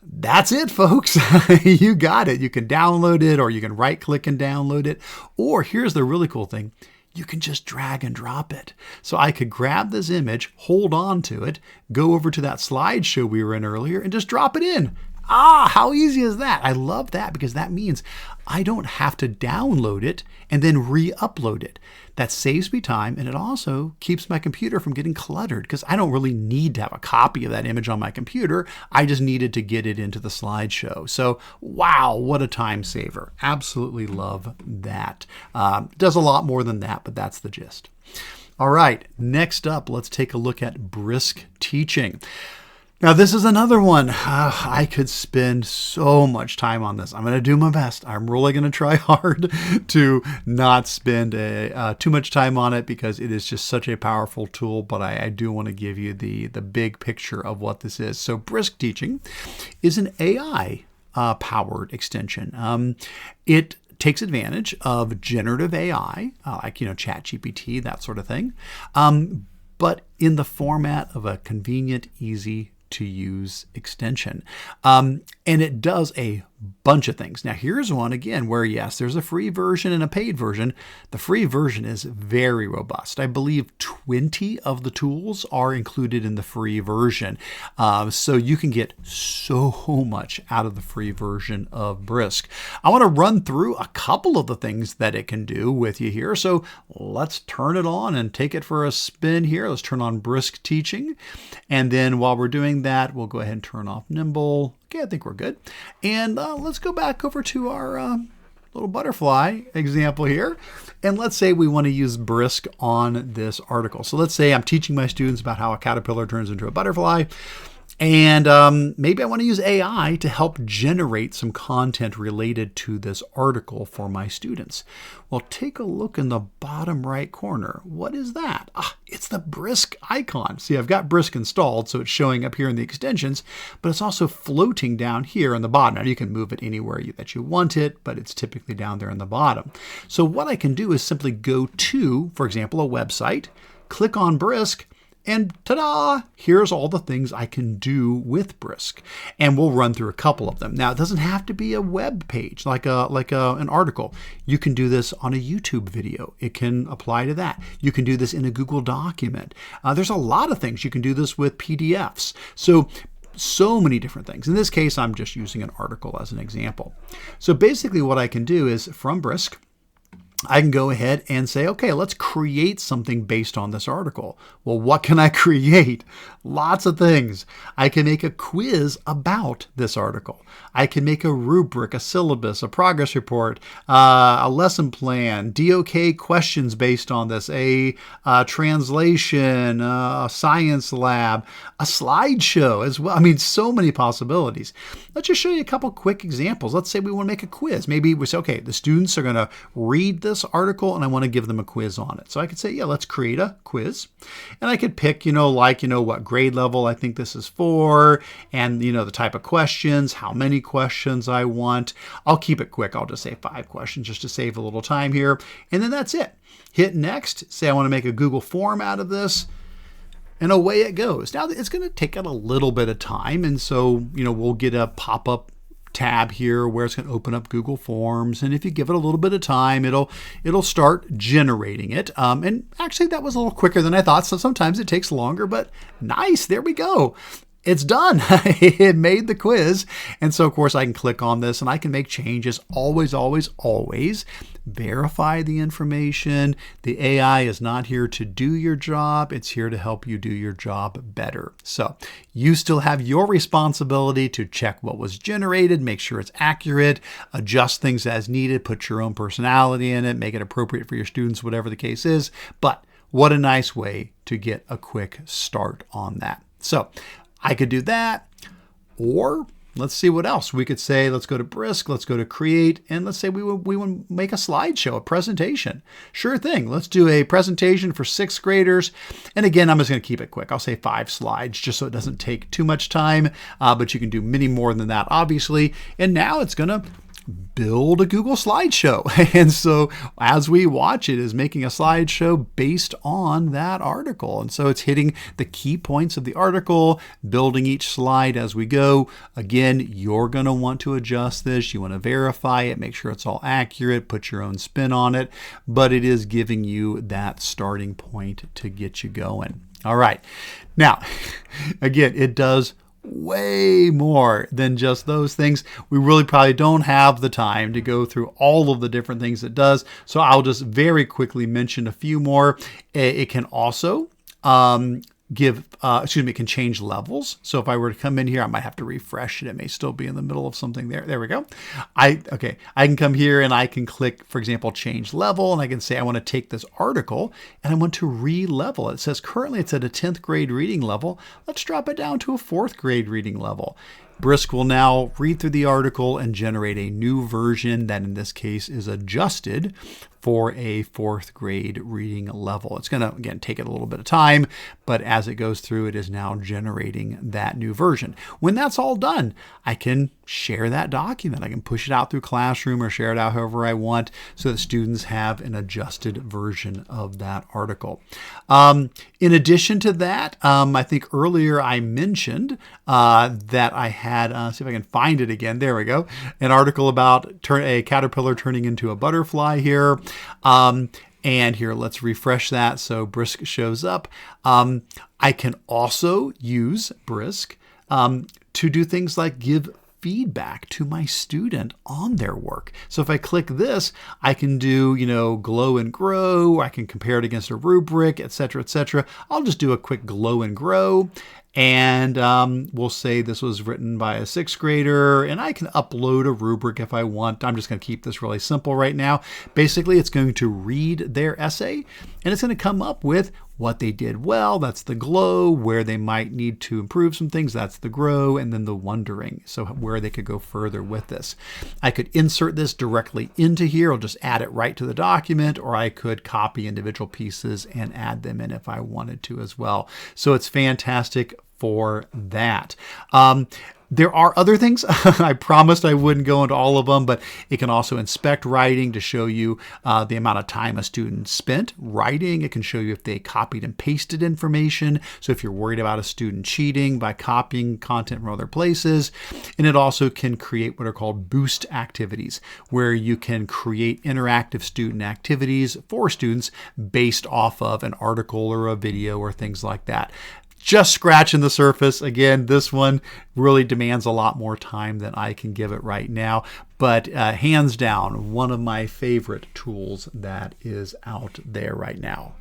That's it, folks. You got it. You can download it, or you can right click and download it. Or here's the really cool thing. You can just drag and drop it. So I could grab this image, hold on to it, go over to that slideshow we were in earlier and just drop it in. How easy is that? I love that because that means I don't have to download it and then re-upload it. That saves me time, and it also keeps my computer from getting cluttered because I don't really need to have a copy of that image on my computer. I just needed to get it into the slideshow. So, wow, what a time saver. Absolutely love that. Does a lot more than that, but that's the gist. All right, next up, let's take a look at Brisk Teaching. Now, this is another one. I could spend so much time on this. I'm going to do my best. I'm really going to try hard to not spend too much time on it because it is just such a powerful tool, but I do want to give you the big picture of what this is. So Brisk Teaching is an AI powered extension. It takes advantage of generative AI, like, ChatGPT, that sort of thing, but in the format of a convenient, easy to use extension. And it does a bunch of things. Now, here's one again where, yes, there's a free version and a paid version. The free version is very robust. I believe 20 of the tools are included in the free version. So you can get so much out of the free version of Brisk. I want to run through a couple of the things that it can do with you here. So let's turn it on and take it for a spin here. Let's turn on Brisk Teaching. And then while we're doing that, we'll go ahead and turn off Nimble. Okay, I think we're good. And let's go back over to our little butterfly example here. And let's say we want to use Brisk on this article. So let's say I'm teaching my students about how a caterpillar turns into a butterfly. And maybe I want to use AI to help generate some content related to this article for my students. Well, take a look in the bottom right corner. What is that? It's the Brisk icon. See, I've got Brisk installed, so it's showing up here in the extensions, but it's also floating down here on the bottom. Now, you can move it anywhere that you want it, but it's typically down there in the bottom. So what I can do is simply go to, for example, a website, click on Brisk, and ta-da! Here's all the things I can do with Brisk. And we'll run through a couple of them. Now, it doesn't have to be a web page like an article. You can do this on a YouTube video. It can apply to that. You can do this in a Google document. There's a lot of things. You can do this with PDFs. So many different things. In this case, I'm just using an article as an example. So basically what I can do is from Brisk, I can go ahead and say, okay, let's create something based on this article. Well, what can I create? Lots of things. I can make a quiz about this article. I can make a rubric, a syllabus, a progress report, a lesson plan, DOK questions based on this, a translation, a science lab, a slideshow as well. I mean, so many possibilities. Let's just show you a couple quick examples. Let's say we want to make a quiz. Maybe we say, okay, the students are going to read this article and I want to give them a quiz on it. So I could say, yeah, let's create a quiz. And I could pick, what grade level I think this is for, and, the type of questions, how many questions I want. I'll keep it quick. I'll just say 5 questions just to save a little time here. And then that's it. Hit next. Say I want to make a Google form out of this. And away it goes. Now, it's going to take it a little bit of time. And so, we'll get a pop-up tab here where it's going to open up Google Forms. And if you give it a little bit of time, it'll start generating it. And actually, that was a little quicker than I thought. So sometimes it takes longer, but nice. There we go. It's done. It made the quiz. And so, of course, I can click on this and I can make changes. Always, always, always verify the information. The AI is not here to do your job. It's here to help you do your job better. So you still have your responsibility to check what was generated, make sure it's accurate, adjust things as needed, put your own personality in it, make it appropriate for your students, whatever the case is. But what a nice way to get a quick start on that. So I could do that, or let's see what else. We could say, let's go to Brisk, let's go to Create, and let's say we want to make a slideshow, a presentation. Sure thing. Let's do a presentation for 6th graders. And again, I'm just going to keep it quick. I'll say 5 slides just so it doesn't take too much time, but you can do many more than that, obviously. And now it's going to build a Google slideshow. And so as we watch it is making a slideshow based on that article. And so it's hitting the key points of the article, building each slide as we go. Again, you're going to want to adjust this. You want to verify it, make sure it's all accurate, put your own spin on it, but it is giving you that starting point to get you going. All right. Now, again, it does way more than just those things. We really probably don't have the time to go through all of the different things it does. So I'll just very quickly mention a few more. It can also it can change levels. So if I were to come in here, I might have to refresh it. It may still be in the middle of something there. There we go. I can come here and I can click, for example, change level, and I can say I want to take this article and I want to re-level it. It says currently it's at a 10th grade reading level. Let's drop it down to a 4th grade reading level. Brisk will now read through the article and generate a new version that in this case is adjusted for a 4th grade reading level. It's going to, again, take it a little bit of time, but as it goes through, it is now generating that new version. When that's all done, I can share that document. I can push it out through Classroom or share it out however I want so that students have an adjusted version of that article. In addition to that, I think earlier I mentioned that I had, see if I can find it again. There we go. An article about a caterpillar turning into a butterfly here. And here, let's refresh that so Brisk shows up. I can also use Brisk to do things like give feedback to my student on their work. So if I click this, I can do, glow and grow. I can compare it against a rubric, etc., etc. I'll just do a quick glow and grow. And we'll say this was written by a sixth grader, and I can upload a rubric if I want. I'm just going to keep this really simple right now. Basically, it's going to read their essay, and it's going to come up with what they did well, that's the glow, where they might need to improve some things, that's the grow, and then the wondering, so where they could go further with this. I could insert this directly into here, I'll just add it right to the document, or I could copy individual pieces and add them in if I wanted to as well. So it's fantastic for that. There are other things. I promised I wouldn't go into all of them, but it can also inspect writing to show you the amount of time a student spent writing. It can show you if they copied and pasted information. So if you're worried about a student cheating by copying content from other places. And it also can create what are called boost activities, where you can create interactive student activities for students based off of an article or a video or things like that. Just scratching the surface. Again, this one really demands a lot more time than I can give it right now, but hands down, one of my favorite tools that is out there right now.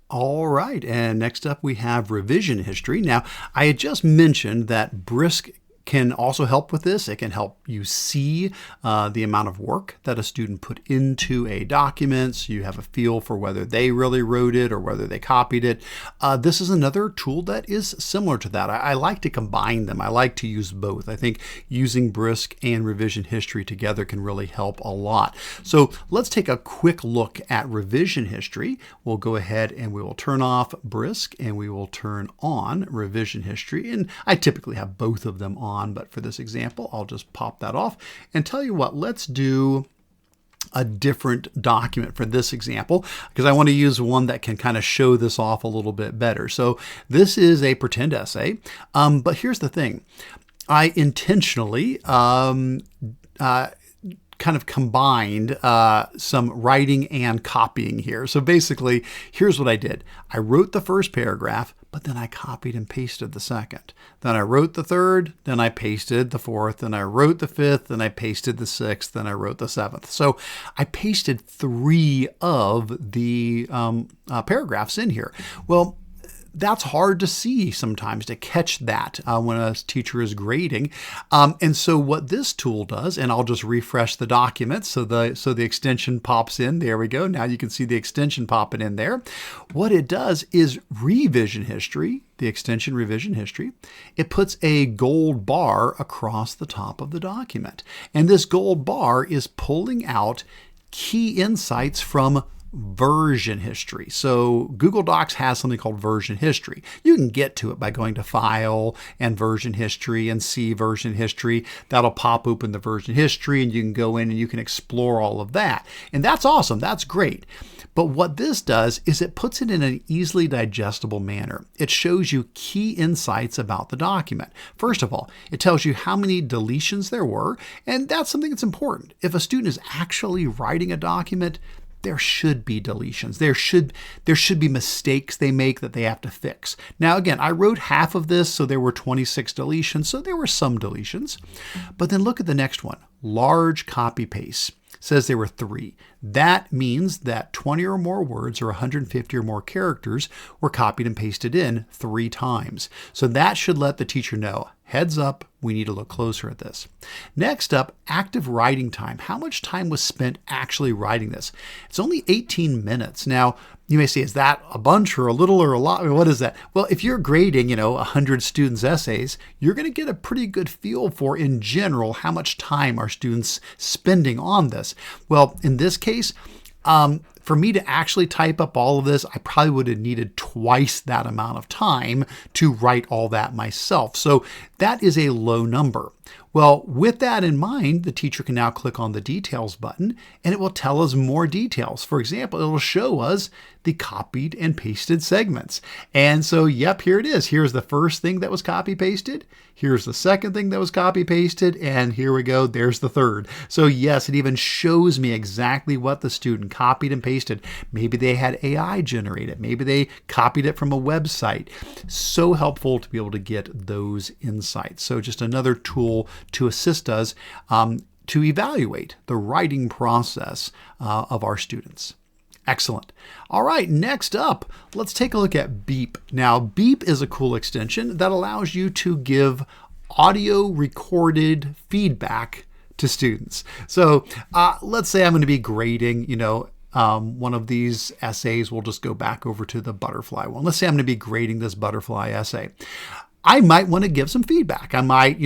All right, and next up we have revision history. Now, I had just mentioned that Brisk can also help with this. It can help you see the amount of work that a student put into a document, so you have a feel for whether they really wrote it or whether they copied it. This is another tool that is similar to that. I like to combine them. I like to use both. I think using Brisk and revision history together can really help a lot. So let's take a quick look at revision history. We'll go ahead and we will turn off Brisk and we will turn on revision history. And I typically have both of them on, but for this example, I'll just pop that off and tell you what, let's do a different document for this example, because I want to use one that can kind of show this off a little bit better. So this is a pretend essay, but here's the thing. I intentionally kind of combined some writing and copying here. So basically, here's what I did. I wrote the first paragraph, but then I copied and pasted the second. Then I wrote the third, then I pasted the fourth, then I wrote the fifth, then I pasted the sixth, then I wrote the seventh. So I pasted 3 of the paragraphs in here. Well, that's hard to see sometimes, to catch that when a teacher is grading. And so what this tool does, and I'll just refresh the document so the extension pops in. There we go. Now you can see the extension popping in there. What it does is revision history, the extension revision history. It puts a gold bar across the top of the document. And this gold bar is pulling out key insights from version history. So Google Docs has something called version history. You can get to it by going to File and Version History and see Version History. That'll pop open the version history and you can go in and you can explore all of that. And that's awesome. That's great. But what this does is it puts it in an easily digestible manner. It shows you key insights about the document. First of all, it tells you how many deletions there were, and that's something that's important. If a student is actually writing a document, there should be deletions. There should be mistakes they make that they have to fix. Now, again, I wrote half of this, so there were 26 deletions, so there were some deletions. But then look at the next one. Large copy paste. Says there were 3. That means that 20 or more words or 150 or more characters were copied and pasted in 3 times. So that should let the teacher know, heads up, we need to look closer at this. Next up, active writing time. How much time was spent actually writing this? It's only 18 minutes. Now, you may say, is that a bunch or a little or a lot? What is that? Well, if you're grading, 100 students' essays, you're going to get a pretty good feel for, in general, how much time are students spending on this. Well, in this case, for me to actually type up all of this, I probably would have needed twice that amount of time to write all that myself. So that is a low number. Well, with that in mind, the teacher can now click on the details button and it will tell us more details. For example, it will show us the copied and pasted segments. And so, yep, here it is. Here's the first thing that was copy pasted. Here's the second thing that was copy pasted. And here we go. There's the third. So yes, it even shows me exactly what the student copied and pasted. Maybe they had AI generate it. Maybe they copied it from a website. So helpful to be able to get those insights. So just another tool to assist us to evaluate the writing process of our students. Excellent. All right, next up, let's take a look at Beep. Now, Beep is a cool extension that allows you to give audio recorded feedback to students. So let's say I'm going to be grading, one of these essays. We'll just go back over to the butterfly one. Let's say I'm going to be grading this butterfly essay. I might want to give some feedback. I might,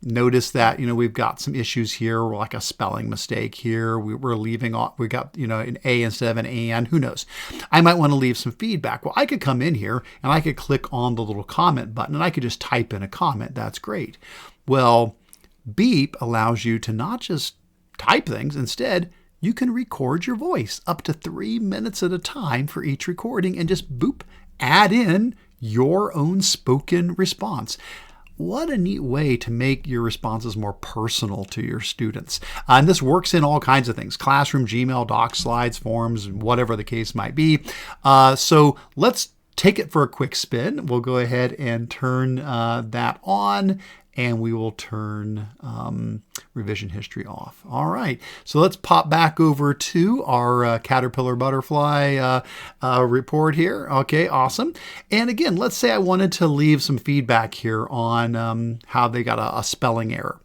notice that, we've got some issues here, like a spelling mistake here. We're leaving off, we got, an A instead of an and, who knows? I might want to leave some feedback. Well, I could come in here and I could click on the little comment button and I could just type in a comment. That's great. Well, Beep allows you to not just type things. Instead, you can record your voice up to 3 minutes at a time for each recording and just boop, add in your own spoken response. What a neat way to make your responses more personal to your students. And this works in all kinds of things: Classroom, Gmail, Docs, Slides, Forms, whatever the case might be. So let's take it for a quick spin. We'll go ahead and turn that on, and we will turn revision history off. All right, so let's pop back over to our caterpillar butterfly report here. Okay, awesome. And again, let's say I wanted to leave some feedback here on how they got a spelling error.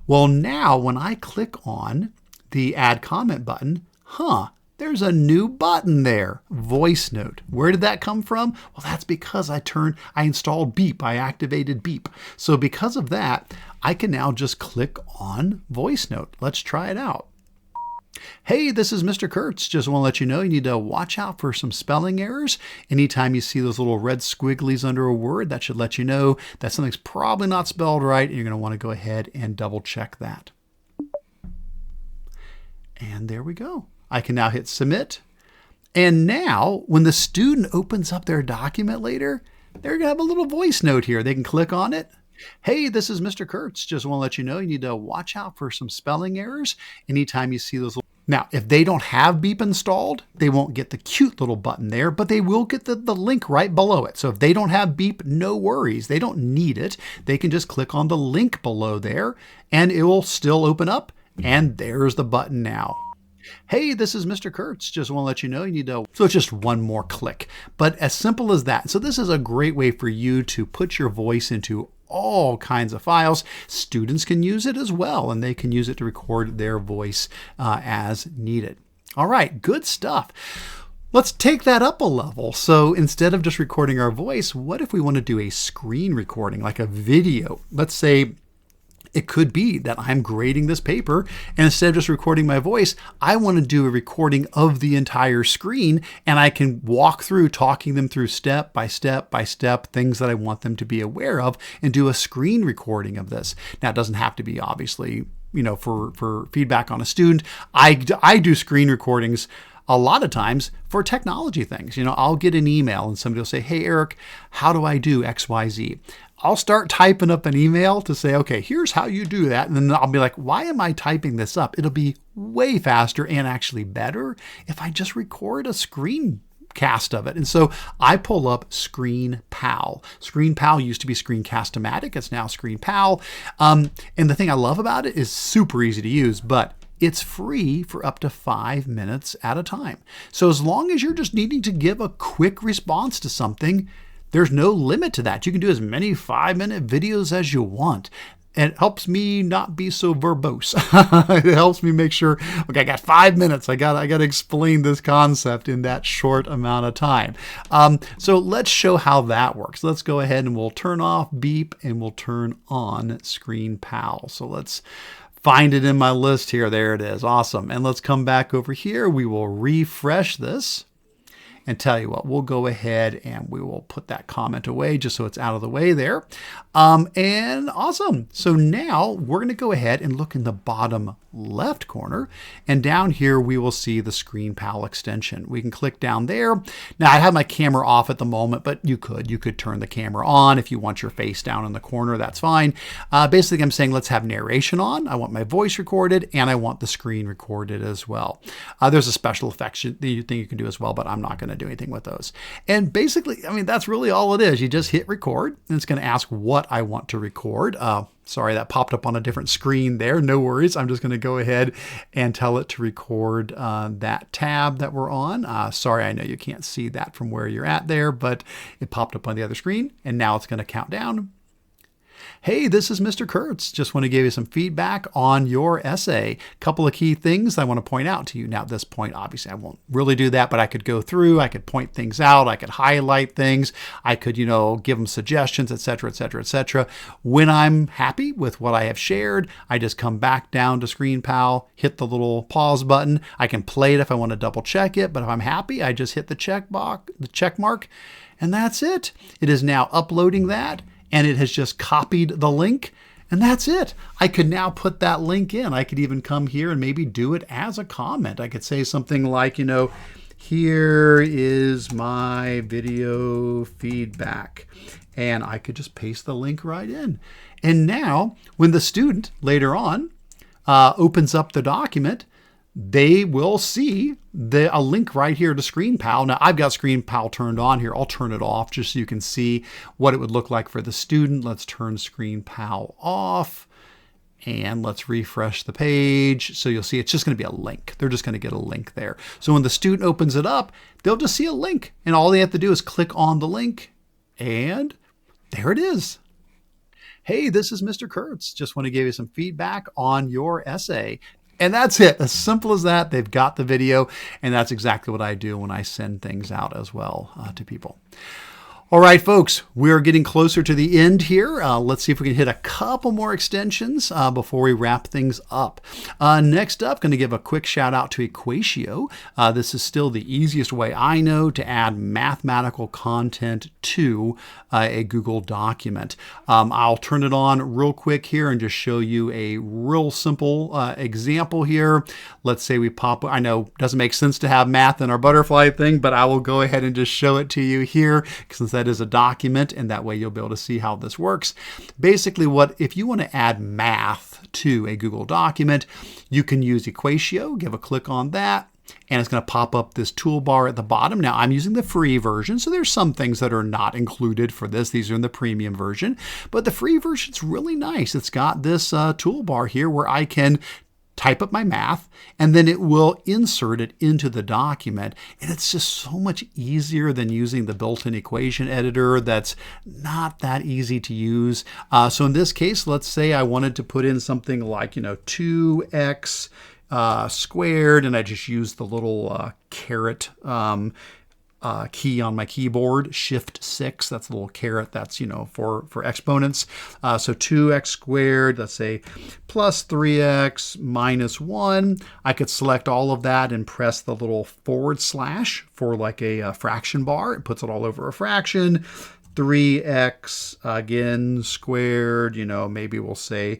Well, now when I click on the add comment button, there's a new button there, voice note. Where did that come from? Well, that's because I installed Beep. I activated Beep. So because of that, I can now just click on voice note. Let's try it out. Hey, this is Mr. Kurtz. Just want to let you know you need to watch out for some spelling errors. Anytime you see those little red squigglies under a word, that should let you know that something's probably not spelled right, and you're going to want to go ahead and double check that. And there we go. I can now hit submit. And now when the student opens up their document later, they're going to have a little voice note here. They can click on it. Hey, this is Mr. Kurtz. Just want to let you know you need to watch out for some spelling errors anytime you see those. Now, if they don't have Beep installed, they won't get the cute little button there, but they will get the link right below it. So if they don't have Beep, no worries. They don't need it. They can just click on the link below there and it will still open up. And there's the button now. Hey, this is Mr. Kurtz. Just want to let you know you need to. So it's just one more click, but as simple as that. So this is a great way for you to put your voice into all kinds of files. Students can use it as well, and they can use it to record their voice as needed. All right, good stuff. Let's take that up a level. So instead of just recording our voice, what if we want to do a screen recording, like a video? Let's say it could be that I'm grading this paper, and instead of just recording my voice, I want to do a recording of the entire screen, and I can walk through, talking them through step by step by step, things that I want them to be aware of, and do a screen recording of this. Now, it doesn't have to be, obviously, for feedback on a student. I do screen recordings a lot of times for technology things. I'll get an email and somebody will say, hey, Eric, how do I do X, Y, Z? I'll start typing up an email to say, okay, here's how you do that. And then I'll be like, why am I typing this up? It'll be way faster and actually better if I just record a screencast of it. And so I pull up ScreenPal. ScreenPal used to be Screencast-O-Matic. It's now ScreenPal. And the thing I love about it is super easy to use, but it's free for up to 5 minutes at a time. So as long as you're just needing to give a quick response to something, there's no limit to that. You can do as many 5-minute videos as you want. And it helps me not be so verbose. It helps me make sure, okay, I got 5 minutes. I got to explain this concept in that short amount of time. So let's show how that works. Let's go ahead and we'll turn off Beep and we'll turn on ScreenPal. So let's find it in my list here. There it is. Awesome. And let's come back over here. We will refresh this. And tell you what, we'll go ahead and we will put that comment away just so it's out of the way there. And awesome. So now we're going to go ahead and look in the bottom left corner. And down here, we will see the ScreenPal extension. We can click down there. Now I have my camera off at the moment, but you could turn the camera on if you want your face down in the corner. That's fine. Basically, I'm saying let's have narration on. I want my voice recorded and I want the screen recorded as well. There's a special effect thing you can do as well, but I'm not going to to do anything with those. And basically, I mean, that's really all it is. You just hit record and it's going to ask what I want to record. Sorry, that popped up on a different screen there. No worries. I'm just going to go ahead and tell it to record that tab that we're on. Sorry, I know you can't see that from where you're at there, but it popped up on the other screen and now it's going to count down. Hey, this is Mr. Kurtz. Just want to give you some feedback on your essay. Couple of key things I want to point out to you. Now at this point, obviously I won't really do that, but I could go through, I could point things out, I could highlight things, I could, give them suggestions, etc., etc., etc. When I'm happy with what I have shared, I just come back down to ScreenPal, hit the little pause button. I can play it if I want to double check it, but if I'm happy, I just hit the check mark, and that's it. It is now uploading that. And it has just copied the link, and that's it. I could now put that link in. I could even come here and maybe do it as a comment. I could say something like, here is my video feedback. And I could just paste the link right in. And now, when the student later on opens up the document, they will see a link right here to ScreenPal. Now I've got ScreenPal turned on here. I'll turn it off just so you can see what it would look like for the student. Let's turn ScreenPal off and let's refresh the page. So you'll see it's just going to be a link. They're just going to get a link there. So when the student opens it up, they'll just see a link and all they have to do is click on the link and there it is. Hey, this is Mr. Kurtz. Just want to give you some feedback on your essay. And that's it. As simple as that. They've got the video, and that's exactly what I do when I send things out as well to people. All right, folks, we're getting closer to the end here. Let's see if we can hit a couple more extensions before we wrap things up. Next up, going to give a quick shout out to Equatio. This is still the easiest way I know to add mathematical content to a Google document. I'll turn it on real quick here and just show you a real simple example here. Let's say we pop, I know it doesn't make sense to have math in our butterfly thing, but I will go ahead and just show it to you here since that is a document, and that way you'll be able to see how this works. Basically, if you want to add math to a Google document, you can use Equatio. Give a click on that, and it's going to pop up this toolbar at the bottom. Now, I'm using the free version, so there's some things that are not included for this. These are in the premium version, but the free version's really nice. It's got this toolbar here where I can type up my math, and then it will insert it into the document. And it's just so much easier than using the built-in equation editor that's not that easy to use. So in this case, let's say I wanted to put in something like, 2x squared, and I just used the little caret key on my keyboard, Shift 6. That's the little caret that's, for exponents. So 2x squared, let's say, plus 3x minus 1. I could select all of that and press the little / for like a fraction bar. It puts it all over a fraction. 3x again squared, maybe we'll say,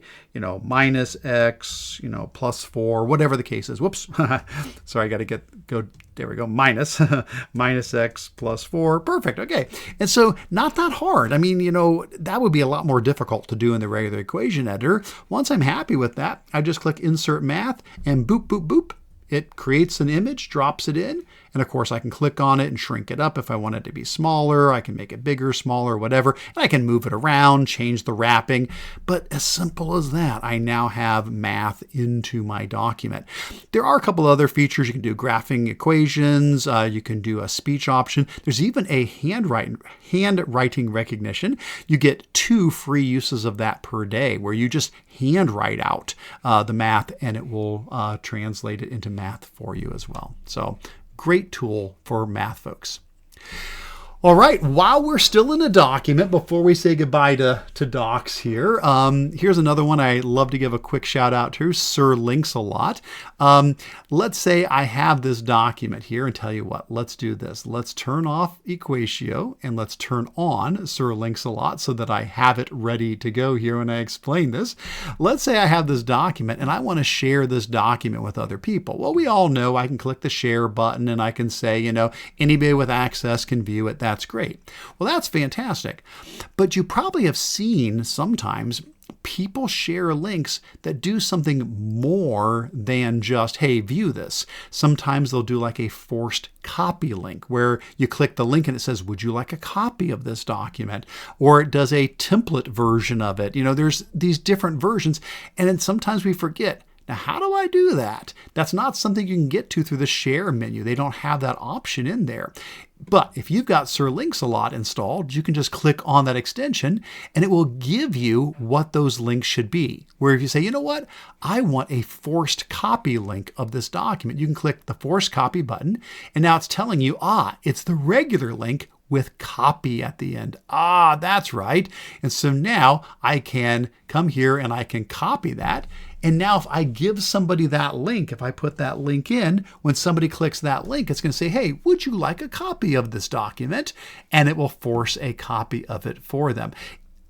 minus x, plus 4, whatever the case is. Whoops. Sorry, I got to go. There we go. Minus x plus 4. Perfect. Okay. And so not that hard. I mean, that would be a lot more difficult to do in the regular equation editor. Once I'm happy with that, I just click Insert Math and boop, boop, boop. It creates an image, drops it in, and of course I can click on it and shrink it up if I want it to be smaller. I can make it bigger, smaller, whatever, and I can move it around, change the wrapping. But as simple as that, I now have math into my document. There are a couple other features. You can do graphing equations. You can do a speech option. There's even a handwriting recognition. You get 2 free uses of that per day where you just handwrite out the math and it will translate it into math for you as well. So great tool for math folks. All right, while we're still in a document, before we say goodbye to docs here, here's another one I love to give a quick shout out to, Sir Links-a-Lot. Let's say I have this document here, and tell you what, let's do this. Let's turn off Equatio and let's turn on Sir Links-a-Lot so that I have it ready to go here when I explain this. Let's say I have this document and I want to share this document with other people. Well, we all know I can click the share button and I can say, anybody with access can view it. That's great. Well, that's fantastic. But you probably have seen sometimes people share links that do something more than just, hey, view this. Sometimes they'll do like a forced copy link where you click the link and it says, would you like a copy of this document? Or it does a template version of it. There's these different versions, and then sometimes we forget, now, how do I do that? That's not something you can get to through the share menu. They don't have that option in there. But if you've got SirLinks-A-Lot installed, you can just click on that extension and it will give you what those links should be. Where if you say, you know what, I want a forced copy link of this document, you can click the forced copy button, and now it's telling you, it's the regular link with copy at the end. That's right. And so now I can come here and I can copy that. And now if I give somebody that link, if I put that link in, when somebody clicks that link, it's going to say, hey, would you like a copy of this document? And it will force a copy of it for them.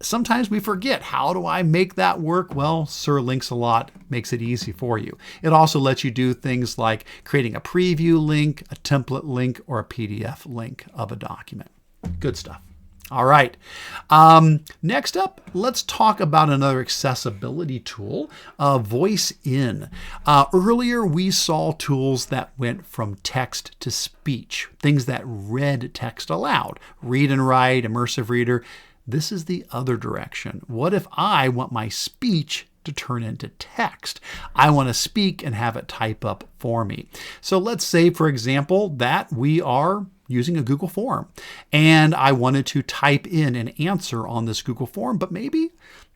Sometimes we forget, how do I make that work? Well, SirLinks-A-Lot makes it easy for you. It also lets you do things like creating a preview link, a template link, or a PDF link of a document. Good stuff. All right. Next up, let's talk about another accessibility tool, Voice-In. Earlier, we saw tools that went from text to speech, things that read text aloud, Read&Write, Immersive Reader. This is the other direction. What if I want my speech to turn into text? I want to speak and have it type up for me. So let's say, for example, that we are using a Google form and I wanted to type in an answer on this Google form, but maybe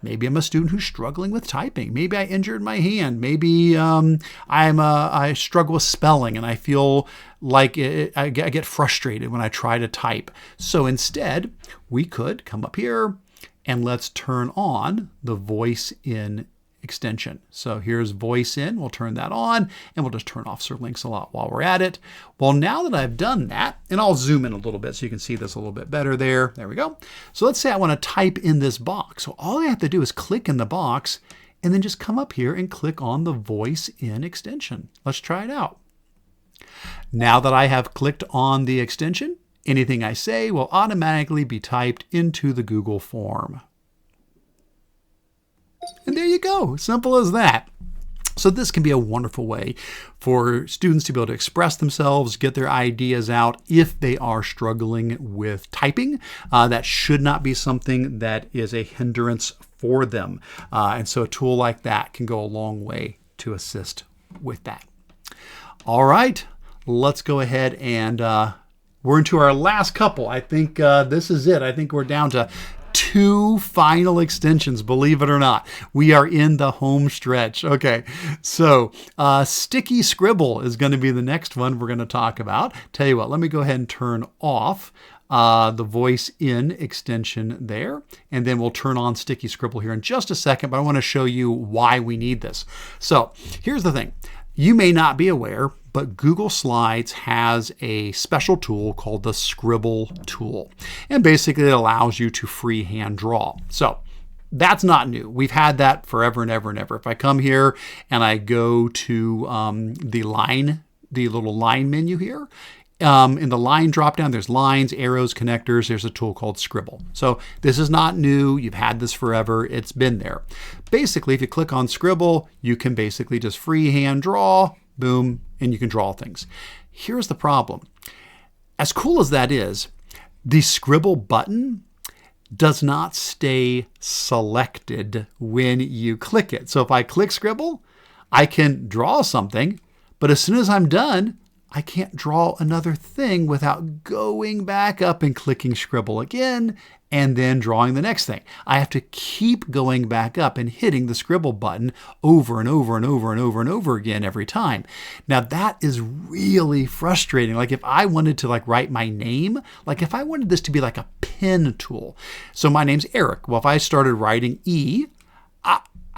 I'm a student who's struggling with typing. Maybe I injured my hand. Maybe I struggle with spelling and I feel like I get frustrated when I try to type. So instead, we could come up here and let's turn on the Voice-In extension. So here's Voice-In. We'll turn that on and we'll just turn off SirLinks-A-Lot while we're at it. Well, now that I've done that, and I'll zoom in a little bit so you can see this a little bit better there. There we go. So let's say I want to type in this box. So all I have to do is click in the box and then just come up here and click on the Voice-In extension. Let's try it out. Now that I have clicked on the extension, anything I say will automatically be typed into the Google form. And there you go. Simple as that. So this can be a wonderful way for students to be able to express themselves, get their ideas out if they are struggling with typing. That should not be something that is a hindrance for them. And so a tool like that can go a long way to assist with that. All right, let's go ahead and we're into our last couple. I think this is it. I think we're down to 2 final extensions, believe it or not. We are in the home stretch. Okay, so Sticky Scribble is going to be the next one we're going to talk about. Tell you what, let me go ahead and turn off the Voice-In extension there, and then we'll turn on Sticky Scribble here in just a second, but I want to show you why we need this. So here's the thing. You may not be aware, but Google Slides has a special tool called the Scribble tool. And basically it allows you to freehand draw. So that's not new. We've had that forever and ever and ever. If I come here and I go to the little line menu here, in the line drop down, there's lines, arrows, connectors. There's a tool called Scribble. So this is not new. You've had this forever. It's been there. Basically, if you click on Scribble, you can basically just freehand draw, boom, and you can draw things. Here's the problem. As cool as that is, the Scribble button does not stay selected when you click it. So if I click Scribble, I can draw something, but as soon as I'm done, I can't draw another thing without going back up and clicking Scribble again and then drawing the next thing. I have to keep going back up and hitting the Scribble button over and over and over and over and over again every time. Now that is really frustrating. Like if I wanted to write my name, like if I wanted this to be like a pen tool. So my name's Eric. Well, if I started writing E,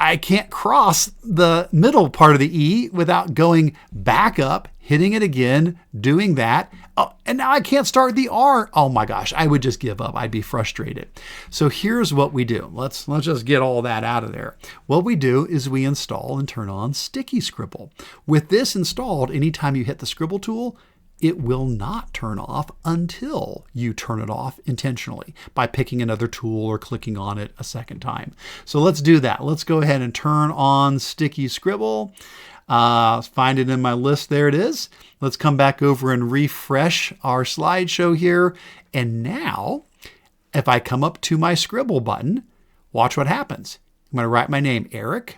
I can't cross the middle part of the E without going back up, hitting it again, doing that. Oh, and now I can't start the R. Oh my gosh, I would just give up. I'd be frustrated. So here's what we do. Let's just get all that out of there. What we do is we install and turn on Sticky Scribble. With this installed, anytime you hit the Scribble tool, it will not turn off until you turn it off intentionally by picking another tool or clicking on it a second time. So let's do that. Let's go ahead and turn on Sticky Scribble. Find it in my list. There it is. Let's come back over and refresh our slideshow here. And now, if I come up to my Scribble button, watch what happens. I'm going to write my name, Eric.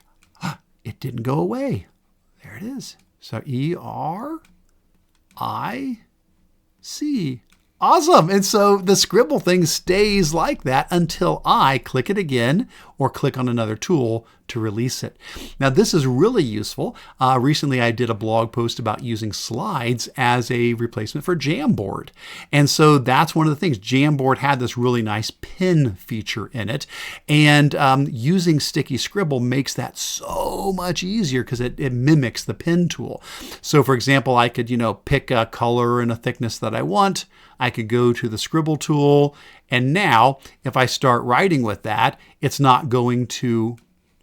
It didn't go away. There it is. So E-R-I-C. Awesome. And so the Scribble thing stays like that until I click it again or click on another tool to release it. Now, this is really useful. Recently, I did a blog post about using slides as a replacement for Jamboard. And so that's one of the things. Jamboard had this really nice pin feature in it. And using Sticky Scribble makes that so much easier because it mimics the pin tool. So for example, I could, pick a color and a thickness that I want. I could go to the Scribble tool. And now if I start writing with that, it's not going to,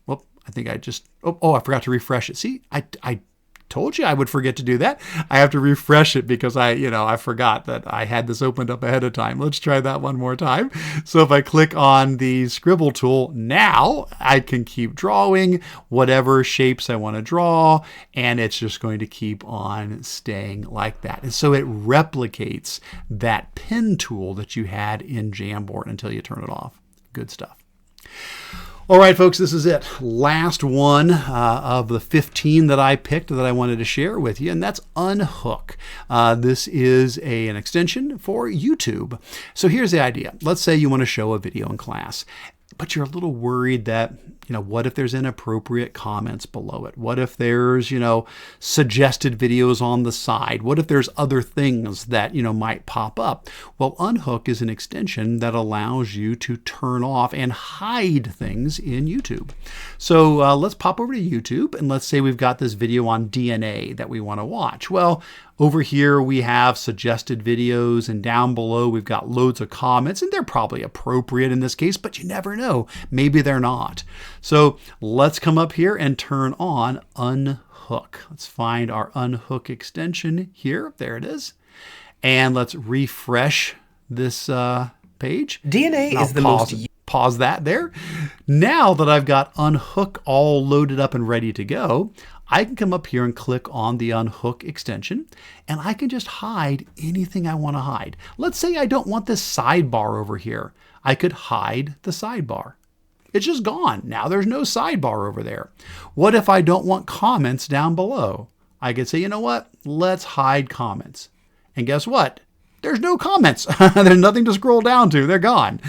I think I just, I forgot to refresh it. See, I told you I would forget to do that. I have to refresh it because I forgot that I had this opened up ahead of time. Let's try that one more time. So if I click on the Scribble tool, now I can keep drawing whatever shapes I want to draw, and it's just going to keep on staying like that. And so it replicates that pen tool that you had in Jamboard until you turn it off. Good stuff. All right, folks, this is it. Last one of the 15 that I picked that I wanted to share with you, and that's Unhook. This is an extension for YouTube. So here's the idea. Let's say you want to show a video in class, but you're a little worried that, what if there's inappropriate comments below it? What if there's, suggested videos on the side? What if there's other things that, might pop up? Well, Unhook is an extension that allows you to turn off and hide things in YouTube. So let's pop over to YouTube and let's say we've got this video on DNA that we want to watch. Well, over here we have suggested videos, and down below we've got loads of comments, and they're probably appropriate in this case, but you never know. Maybe they're not. So let's come up here and turn on Unhook. Let's find our Unhook extension here. There it is. And let's refresh this page. DNA is the most... Pause that there. Now that I've got Unhook all loaded up and ready to go, I can come up here and click on the Unhook extension, and I can just hide anything I want to hide. Let's say I don't want this sidebar over here. I could hide the sidebar. It's just gone. Now there's no sidebar over there. What if I don't want comments down below? I could say, you know what? Let's hide comments. And guess what? There's no comments. There's nothing to scroll down to. They're gone.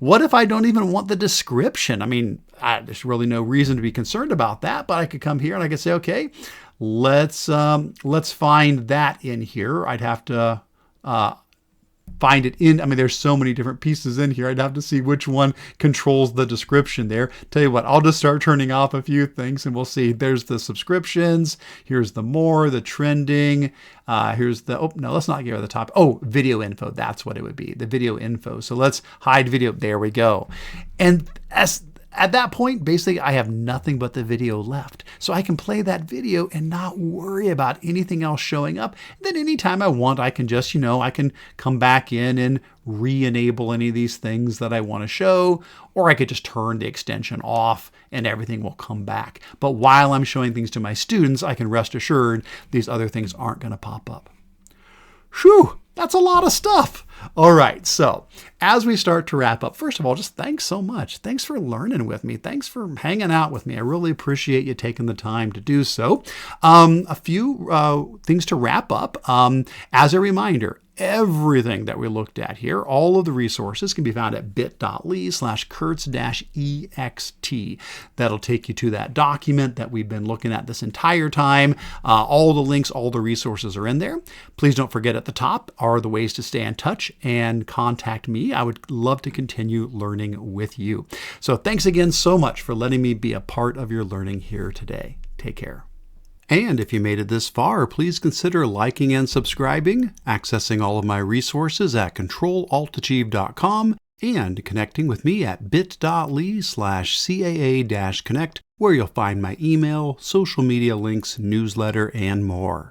What if I don't even want the description? I mean, there's really no reason to be concerned about that, but I could come here and I could say, okay, let's find that in here. I'd have to find it in, there's so many different pieces in here. I'd have to see which one controls the description there. Tell you what, I'll just start turning off a few things and we'll see. There's the subscriptions. Here's the more, the trending. Here's the, no, let's not give her the top. Video info. That's what it would be. The video info. So let's hide video. There we go. And at that point, basically, I have nothing but the video left. So I can play that video and not worry about anything else showing up. Then anytime I want, I can just, I can come back in and re-enable any of these things that I want to show, or I could just turn the extension off and everything will come back. But while I'm showing things to my students, I can rest assured these other things aren't going to pop up. Whew, that's a lot of stuff. All right, so as we start to wrap up, first of all, just thanks so much. Thanks for learning with me. Thanks for hanging out with me. I really appreciate you taking the time to do so. A few things to wrap up. As a reminder, everything that we looked at here, all of the resources can be found at bit.ly/Kurtz-ext. That'll take you to that document that we've been looking at this entire time. All the links, all the resources are in there. Please don't forget at the top are the ways to stay in touch and contact me. I would love to continue learning with you. So thanks again so much for letting me be a part of your learning here today. Take care. And if you made it this far, please consider liking and subscribing, accessing all of my resources at controlaltachieve.com, and connecting with me at bit.ly/CAA-connect, where you'll find my email, social media links, newsletter, and more.